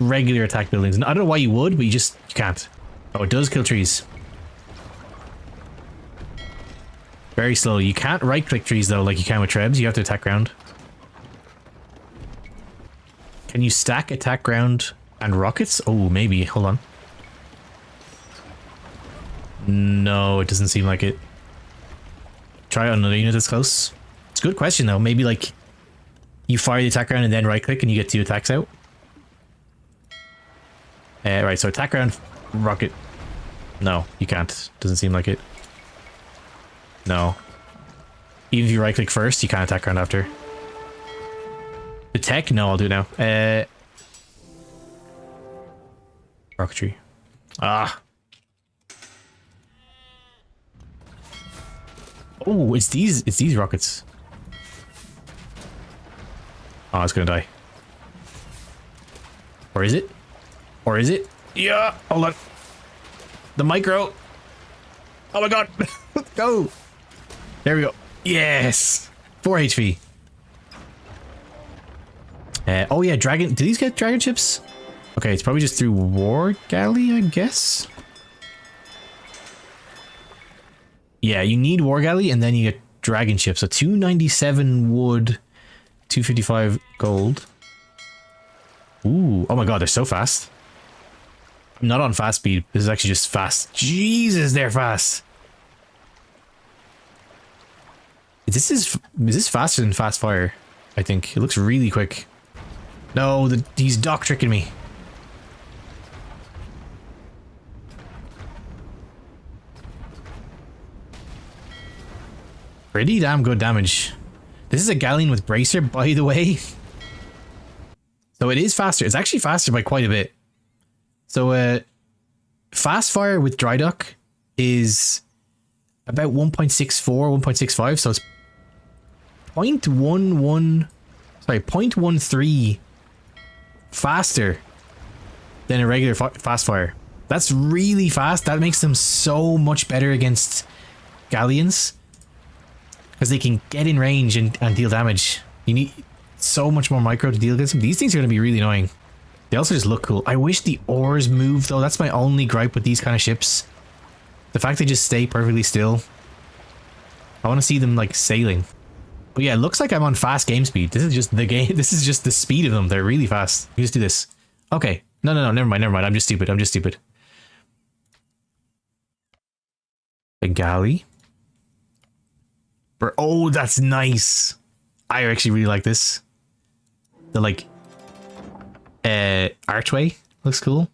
regular attack buildings. I don't know why you would, but you can't. Oh, it does kill trees. Very slow. You can't right-click trees though, like you can with trebs. You have to attack ground. Can you stack attack ground and rockets? Oh, maybe. Hold on. No, it doesn't seem like it. Try on another unit that's close. It's a good question though. Maybe like you fire the attack ground and then right-click and you get 2 attacks out. Right, so attack ground, rocket. No, you can't. Doesn't seem like it. No. Even if you right-click first, you can't attack ground after. The tech? No, I'll do it now. Rocketry. Ah. Oh, it's these rockets. Oh, it's gonna die. Or is it? Or is it? Yeah, hold on. The micro. Oh my god. Let's go. There we go. Yes. 4 HP. Oh yeah, dragon. Do these get dragon ships? Okay, it's probably just through war galley, I guess. Yeah, you need war galley and then you get dragon ships. So 297 wood, 255 gold. Ooh, oh my god, they're so fast. I'm not on fast speed. This is actually just fast. Jesus, they're fast. This is this faster than fast fire? I think it looks really quick. No, he's dock tricking me. Pretty damn good damage. This is a galleon with bracer, by the way. So it is faster. It's actually faster by quite a bit. So fast fire with dry dock is about 1.64, 1.65. So it's 0.13 faster than a regular fast fire. That's really fast. That makes them so much better against galleons because they can get in range and deal damage. You need so much more micro to deal against them. These things are going to be really annoying. They also just look cool. I wish the oars moved though. That's my only gripe with these kind of ships. The fact they just stay perfectly still. I want to see them like sailing. But yeah, it looks like I'm on fast game speed. This is just the game. This is just the speed of them. They're really fast. You just do this. Okay. No, never mind. I'm just stupid. A galley. Oh, that's nice. I actually really like this. The like archway looks cool.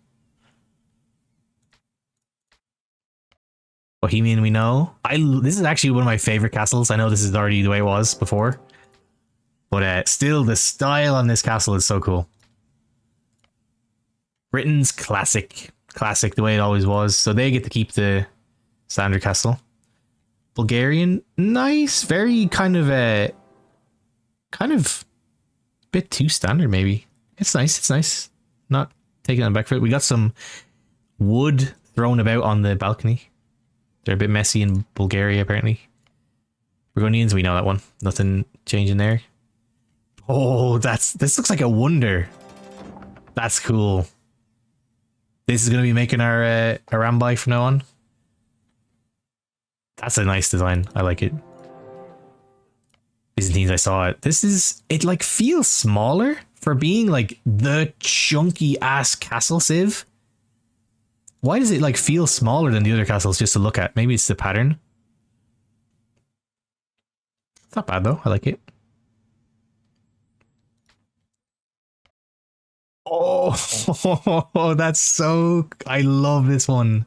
Bohemian we know. This is actually one of my favorite castles. I know this is already the way it was before. But still, the style on this castle is so cool. Britain's classic. Classic, the way it always was. So they get to keep the standard castle. Bulgarian, nice. Very kind of a bit too standard, maybe. It's nice. It's nice. Not taking it back for it. We got some wood thrown about on the balcony. They're a bit messy in Bulgaria, apparently. Burgundians, we know that one. Nothing changing there. Oh, this looks like a wonder. That's cool. This is going to be making our Arambai from now on. That's a nice design. I like it. Byzantines, I saw it. It like feels smaller for being like the chunky ass castle civ. Why does it like feel smaller than the other castles just to look at? Maybe it's the pattern. It's not bad though. I like it. Oh, that's so... I love this one.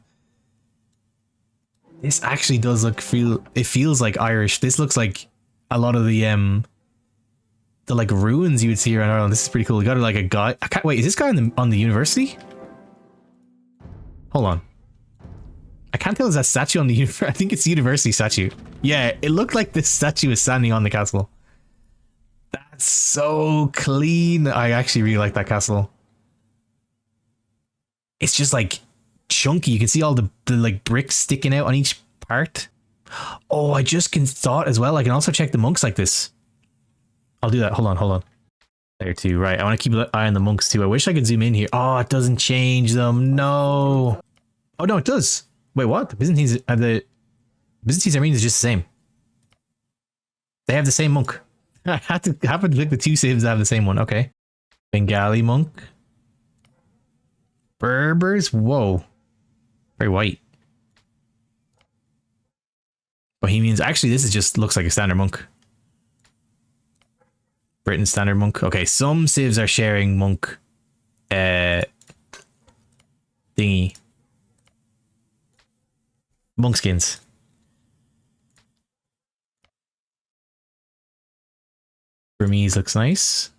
This actually does it feels like Irish. This looks like a lot of the like ruins you would see around Ireland. This is pretty cool. We got like a guy. Wait, is this guy on the university? Hold on. I can't tell if that statue on the I think it's the university statue. Yeah, it looked like this statue was standing on the castle. That's so clean. I actually really like that castle. It's just like chunky. You can see all the like bricks sticking out on each part. Oh, I just thought as well. I can also check the monks like this. I'll do that. Hold on. There too. Right. I want to keep an eye on the monks too. I wish I could zoom in here. Oh, it doesn't change them. No. Oh no, it does. Wait, what? The Byzantines Armenians is just the same. They have the same monk. I happen to pick the two civs that have the same one. Okay. Bengali monk. Berbers. Whoa. Very white. Bohemians. Actually, this is just looks like a standard monk. Britain standard monk. Okay, some civs are sharing monk thingy. Monk skins. Burmese looks nice.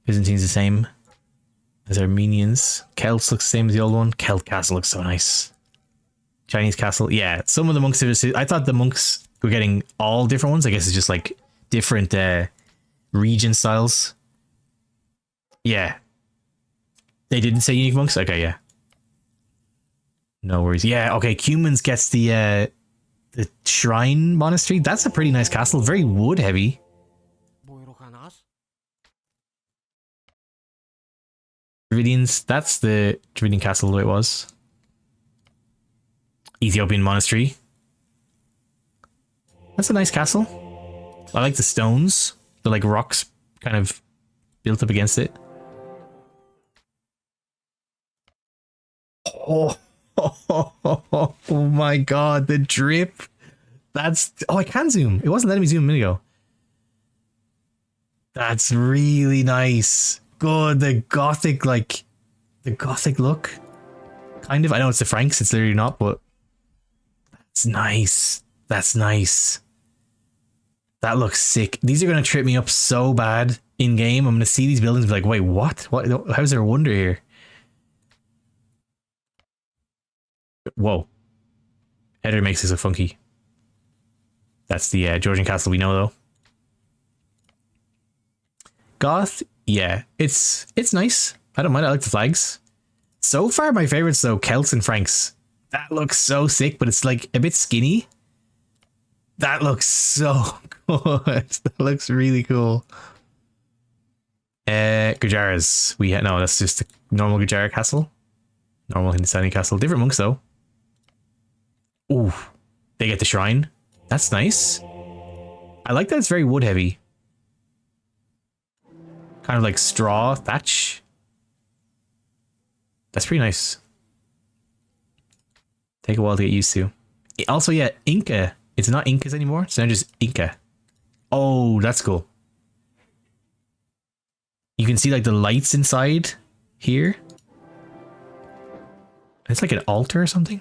Byzantines the same as Armenians. Celts looks the same as the old one. Celt castle looks so nice. Chinese castle. Yeah, some of the monks. I thought the monks were getting all different ones. I guess it's just like different region styles. Yeah. They didn't say unique monks? Okay, yeah. No worries. Yeah, okay. Cumans gets the shrine monastery. That's a pretty nice castle. Very wood heavy. Dravidians. That's the Dravidian castle the way it was. Ethiopian monastery. That's a nice castle. I like the stones. The like rocks kind of built up against it. Oh, oh my god, the drip. That's... Oh, I can zoom. It wasn't letting me zoom a minute ago. That's really nice. Good, the gothic, like... The gothic look. Kind of. I know it's the Franks, it's literally not, but... That's nice. That's nice. That looks sick. These are going to trip me up so bad in game. I'm going to see these buildings and be like, wait, what? How's there a wonder here? Whoa. Editor makes this look funky. That's the Georgian castle we know, though. Goth, yeah. It's nice. I don't mind. I like the flags. So far, my favorites, though, Celts and Franks. That looks so sick, but it's like a bit skinny. That looks so good. That looks really cool. Gujaras. No, that's just a normal Gujara castle. Normal Hindustani castle. Different monks though. Ooh. They get the shrine. That's nice. I like that it's very wood heavy. Kind of like straw thatch. That's pretty nice. Take a while to get used to. Also, yeah, Inca. It's not Incas anymore. It's now just Inca. Oh, that's cool. You can see like the lights inside here. It's like an altar or something.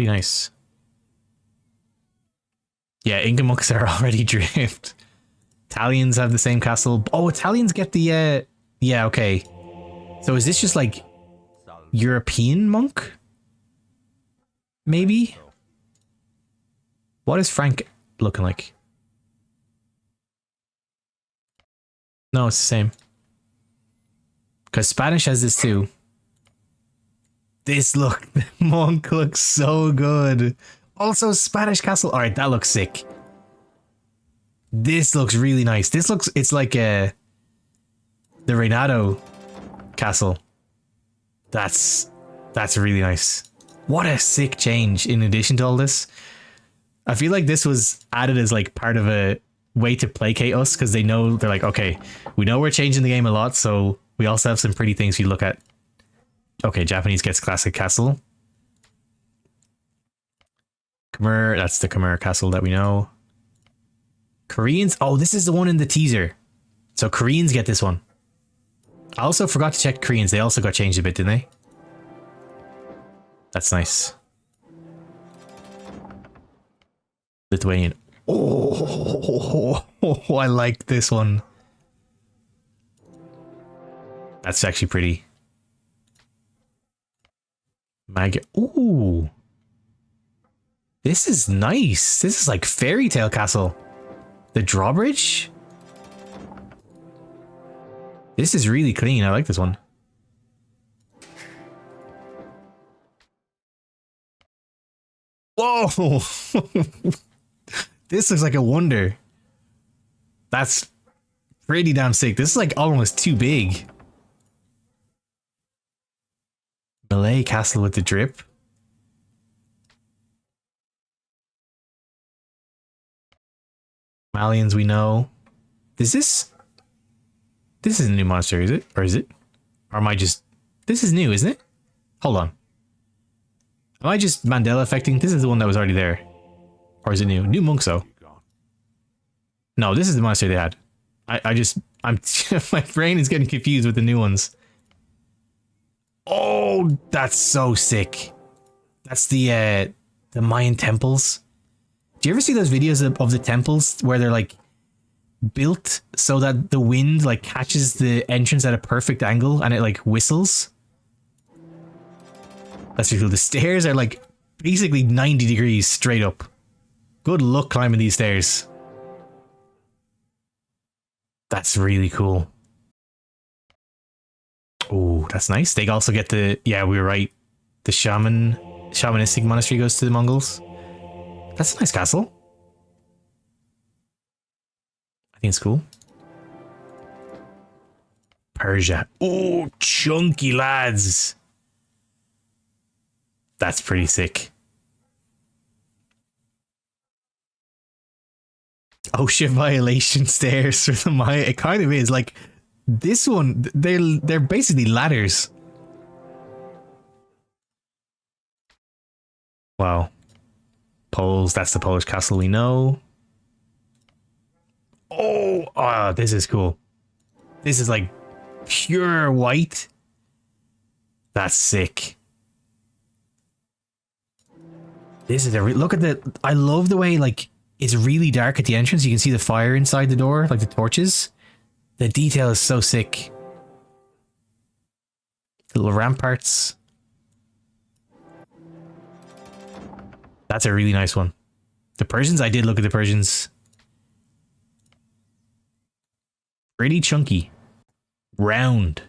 Pretty nice. Yeah, Inca monks are already drift. Italians have the same castle. Oh, Italians get the yeah, okay. So is this just like European monk? Maybe? What is Frank looking like? No, it's the same. Because Spanish has this too. This look, the monk looks so good. Also, Spanish castle. Alright, that looks sick. This looks really nice. This looks, it's like the Reynado castle. That's really nice. What a sick change in addition to all this. I feel like this was added as like part of a way to placate us because they know, they're like, okay, we know we're changing the game a lot, so we also have some pretty things we look at. Okay, Japanese gets classic castle. Khmer, that's the Khmer castle that we know. Koreans, oh, this is the one in the teaser. So Koreans get this one. I also forgot to check Koreans. They also got changed a bit, didn't they? That's nice. Lithuanian. Oh, I like this one. That's actually pretty. Ooh. This is nice. This is like fairy tale castle. The drawbridge? This is really clean. I like this one. Whoa! This looks like a wonder. That's pretty damn sick. This is like almost too big. Malay castle with the drip. Malians we know. Is this... This is a new monster, is it? Or is it? Or am I just... This is new, isn't it? Hold on. Am I just Mandela affecting? This is the one that was already there. Or is it new? New monks, though. No, this is the monster they had. I'm my brain is getting confused with the new ones. Oh, that's so sick. That's the Mayan temples. Do you ever see those videos of the temples where they're like built so that the wind like catches the entrance at a perfect angle and it like whistles? That's really cool. The stairs are like basically 90 degrees straight up. Good luck climbing these stairs. That's really cool. Oh, that's nice. They also get the, yeah, we were right. The shamanistic monastery goes to the Mongols. That's a nice castle. I think it's cool. Persia. Oh, chunky lads. That's pretty sick. OSHA violation stairs for the Maya. It kind of is like this one. They're basically ladders. Wow. Poles. That's the Polish castle we know. Oh, this is cool. This is like pure white. That's sick. This is a look at the. I love the way like it's really dark at the entrance. You can see the fire inside the door, like the torches. The detail is so sick. Little ramparts. That's a really nice one. The Persians, I did look at the Persians. Pretty chunky. Round.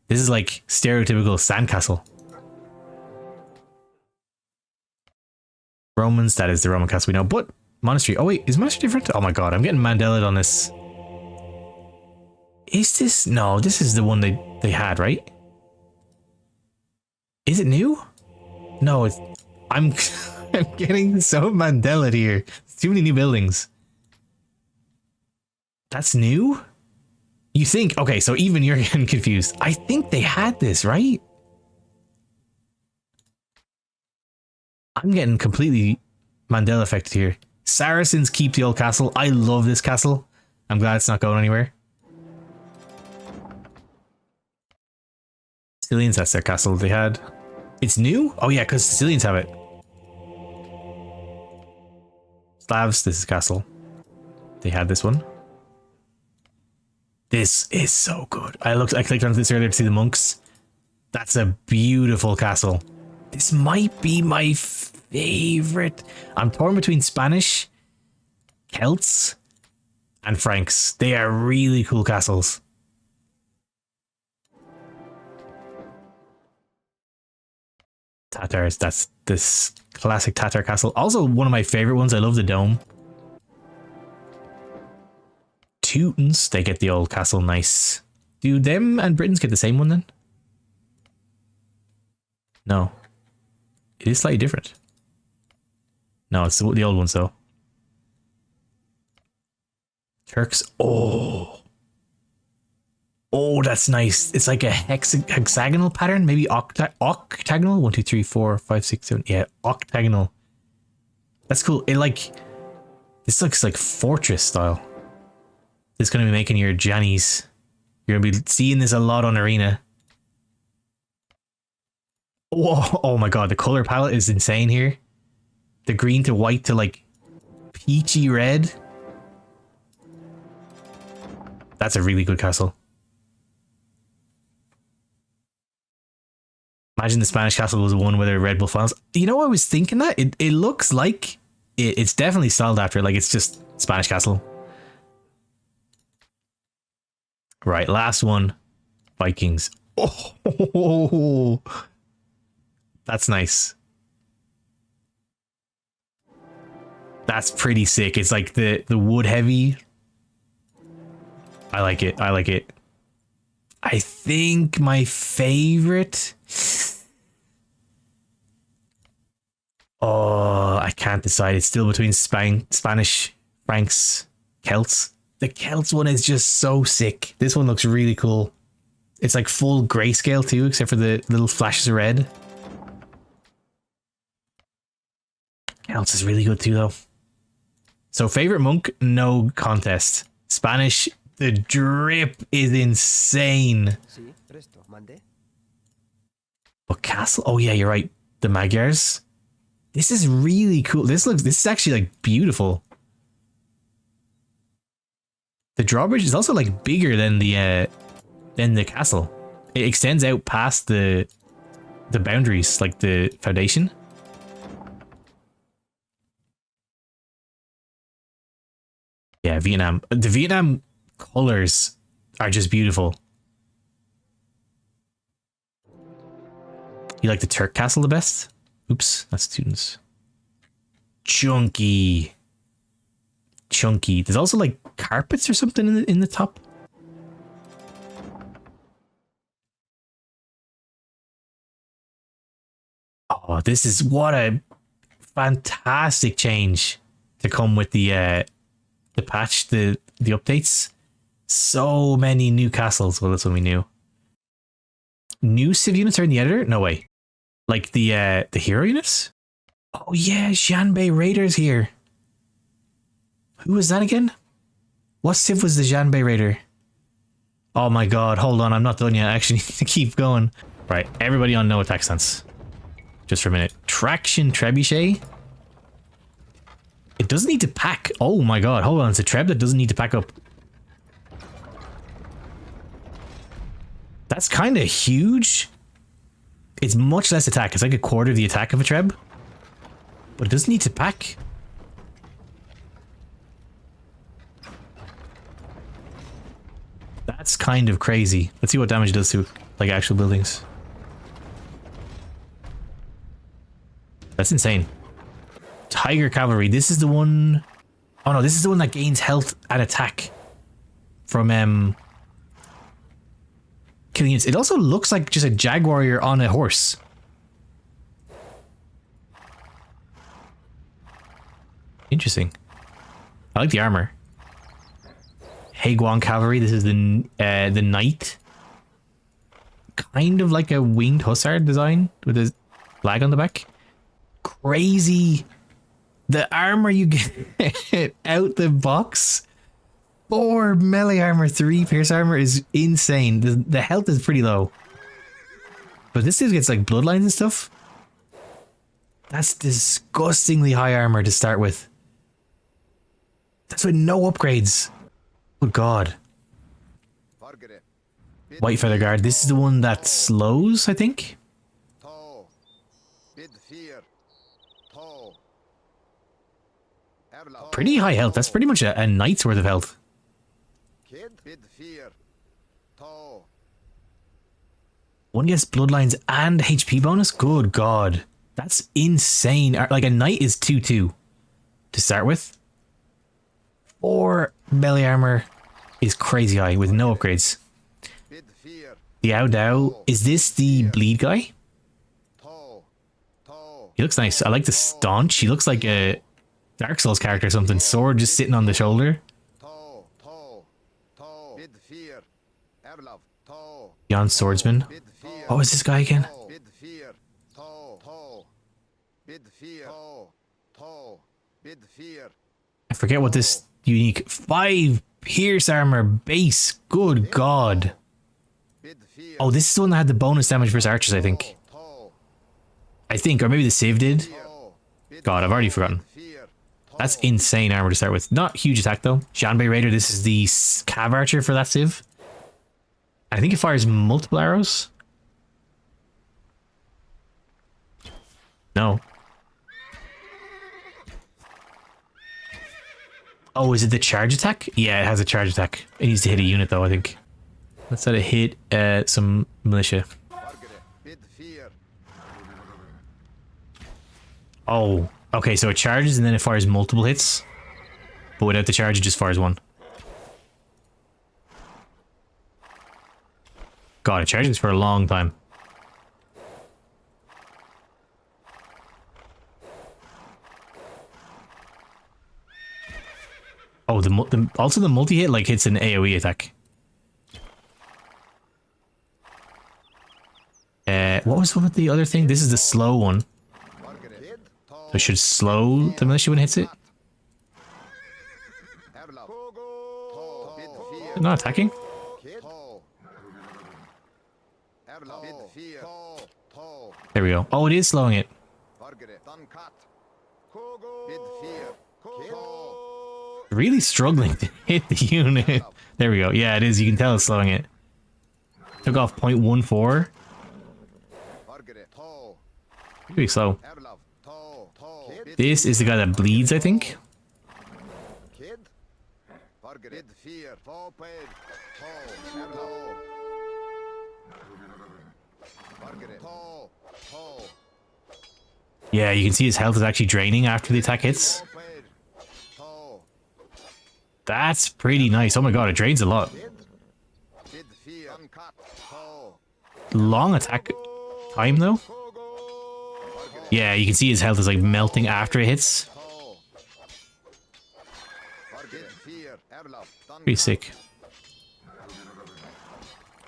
This is like stereotypical sandcastle. Romans, that is the Roman castle we know, but monastery. Oh wait, is monastery different? Oh my god, I'm getting Mandela'd on this. Is this? No, this is the one they had, right? Is it new? No, it's... I'm getting so Mandela'd here. It's too many new buildings. That's new? You think... Okay, so even you're getting confused. I think they had this, right? I'm getting completely Mandela affected here. Saracens keep the old castle. I love this castle. I'm glad it's not going anywhere. Sicilians, that's their castle they had. It's new? Oh yeah, because Sicilians have it. Slavs, this is castle. They had this one. This is so good. I clicked on this earlier to see the monks. That's a beautiful castle. This might be my favorite. I'm torn between Spanish, Celts, and Franks. They are really cool castles. Tatars, that's this classic Tatar castle. Also one of my favorite ones. I love the dome. Teutons, they get the old castle, nice. Do them and Britons get the same one then? No. It is slightly different. No, it's the old ones though. Turks, oh, that's nice. It's like a hexagonal pattern, maybe octagonal. 1, 2, 3, 4, 5, 6, 7. Yeah, octagonal. That's cool. This looks like fortress style. This is going to be making your Jannies. You're going to be seeing this a lot on Arena. Whoa, oh my god, the color palette is insane here. The green to white to like peachy red. That's a really good castle. Imagine the Spanish castle was the one with the Red Bull fans. You know, I was thinking that it looks like it's definitely styled after, like it's just Spanish castle. Right, last one, Vikings. Oh, that's nice. That's pretty sick. It's like the wood heavy. I like it. I like it. I think my favorite. Oh, I can't decide. It's still between Spanish, Franks, Celts. The Celts one is just so sick. This one looks really cool. It's like full grayscale too, except for the little flashes of red. Celts is really good too, though. So favorite monk, no contest. Spanish, the drip is insane. But castle, oh yeah, you're right. The Magyars. This is really cool. This is actually like beautiful. The drawbridge is also like bigger than the castle. It extends out past the boundaries, like the foundation. Yeah, Vietnam. The Vietnam colors are just beautiful. You like the Turk castle the best? Oops, that's students. Chunky. There's also like carpets or something in the top. Oh, this is what a fantastic change to come with the patch, the updates. So many new castles. Well, that's what we knew. New civ units are in the editor? No way. Like the hero units? Oh yeah, Janbei Raiders here. Who was that again? What civ was the Janbei Raider? Oh my god, hold on, I'm not done yet. I actually need to keep going. Right, everybody on no attack stance. Just for a minute. Traction Trebuchet. It doesn't need to pack. Oh my god, hold on, it's a Treb that doesn't need to pack up. That's kind of huge. It's much less attack. It's like a quarter of the attack of a Treb. But it doesn't need to pack. That's kind of crazy. Let's see what damage it does to like actual buildings. That's insane. Tiger Cavalry. This is the one... Oh no, this is the one that gains health and attack from killing units. It also looks like just a Jaguar on a horse. Interesting. I like the armor. Haguan Cavalry. This is the knight. Kind of like a winged hussar design with a flag on the back. Crazy. The armor you get out the box. 4 melee armor, 3 pierce armor is insane. The health is pretty low. But this dude gets like bloodlines and stuff. That's disgustingly high armor to start with. That's with no upgrades. Good God. White Feather Guard. This is the one that slows, I think. Pretty high health. That's pretty much a knight's worth of health. One gets bloodlines and HP bonus? Good God. That's insane. Like a knight is 2-2 to start with. 4 melee armor is crazy high with no upgrades. The Ao Dao. Is this the bleed guy? He looks nice. I like the staunch. He looks like a Dark Souls character or something. Sword just sitting on the shoulder. Beyond Swordsman. What was this guy again? I forget what this unique 5 pierce armor base. Good God. Oh, this is the one that had the bonus damage versus archers, I think. Or maybe the Civ did. God, I've already forgotten. That's insane armor to start with. Not huge attack though. Shanbei Raider, this is the Cav Archer for that Civ. I think it fires multiple arrows. No. Oh, is it the charge attack? Yeah, it has a charge attack. It needs to hit a unit though, I think. Let's let it hit some militia. Oh, okay, so it charges and then it fires multiple hits. But without the charge, it just fires one. God, it charges for a long time. Oh, also the multi-hit like hits an AoE attack. What was with the other thing? This is the slow one. So it should slow the militia when it hits it. They're not attacking. There we go. Oh, it is slowing it. Really struggling to hit the unit. There we go. Yeah, it is. You can tell it's slowing it. Took off 0.14. Pretty slow. This is the guy that bleeds, I think. Yeah, you can see his health is actually draining after the attack hits. That's pretty nice. Oh my god, it drains a lot. Long attack time though. Yeah, you can see his health is like melting after it hits. Pretty sick.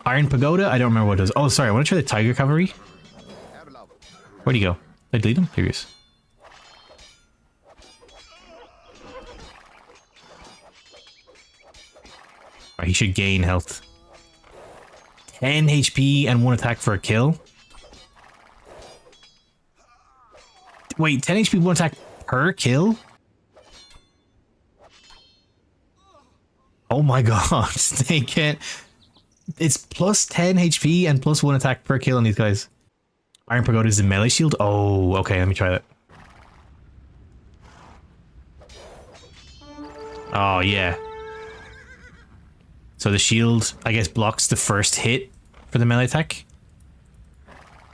Iron Pagoda? I don't remember what it does. Oh, sorry, I want to try the Tiger Cavalry. Where'd he go? Did I delete him? Here he is. Right, he should gain health. 10 HP and 1 attack for a kill. Wait, 10 HP, 1 attack per kill? Oh my god, they can't... It's plus 10 HP and plus 1 attack per kill on these guys. Iron Pagoda is the melee shield? Oh, okay, let me try that. Oh, yeah. So the shield, I guess, blocks the first hit for the melee attack.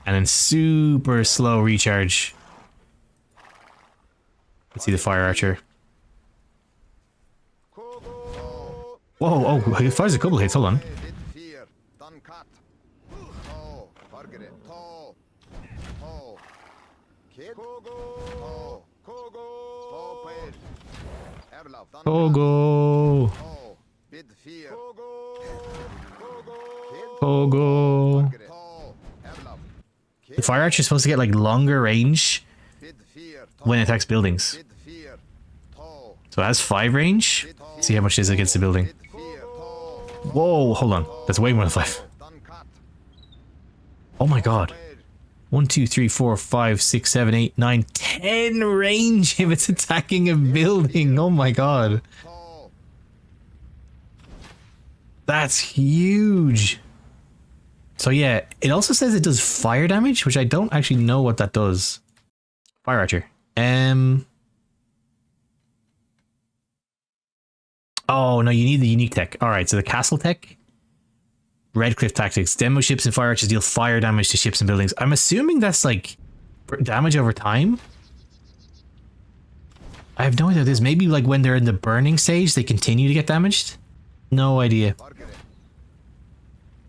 And then super slow recharge. Let's see the Fire Archer. Whoa, oh, it fires a couple hits, hold on. Pogo! Pogo! The Fire Archer is supposed to get like longer range when it attacks buildings. So it has 5 range. Let's see how much it is against the building. Whoa, hold on. That's way more than 5. Oh my god. 1, 2, 3, 4, 5, 6, 7, 8, 9, 10 range if it's attacking a building. Oh my god. That's huge. So yeah, it also says it does fire damage, which I don't actually know what that does. Fire archer. Oh no, you need the unique tech. All right, so the castle tech. Red Cliff Tactics. Demo ships and fire archers deal fire damage to ships and buildings. I'm assuming that's like damage over time. I have no idea what this is. Maybe like when they're in the burning stage, they continue to get damaged. No idea.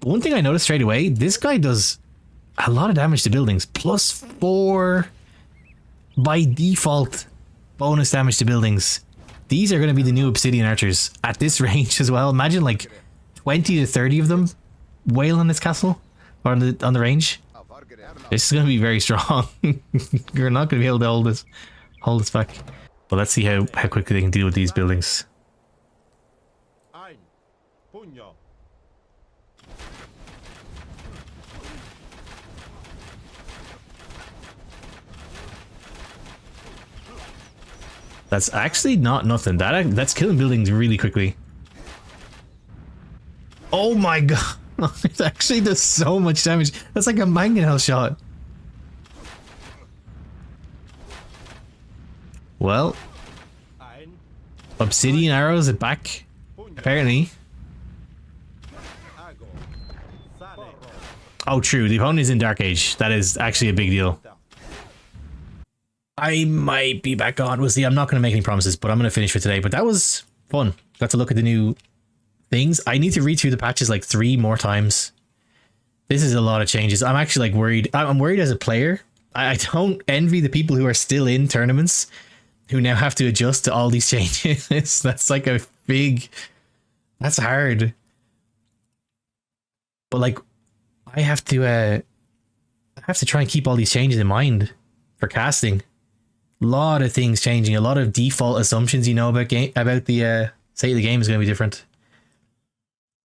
One thing I noticed straight away, this guy does a lot of damage to buildings. +4 by default bonus damage to buildings. These are going to be the new obsidian archers at this range as well. Imagine like 20 to 30 of them wail on this castle or on the range. This is going to be very strong. You're not going to be able to hold this back. But let's see how quickly they can deal with these buildings. That's actually not nothing. That's killing buildings really quickly. Oh my god. It actually does so much damage. That's like a mangonel shot. Well, obsidian arrows at back, apparently. Oh, true. The opponent is in Dark Age. That is actually a big deal. I might be back on. We'll see. I'm not going to make any promises, but I'm going to finish for today. But that was fun. Got to look at the new things. I need to read through the patches like 3 more times. This is a lot of changes. I'm actually like worried. I'm worried as a player. I don't envy the people who are still in tournaments who now have to adjust to all these changes. That's like a big... That's hard. But like, I have to try and keep all these changes in mind for casting. A lot of things changing, a lot of default assumptions, you know, about the state of the game is going to be different.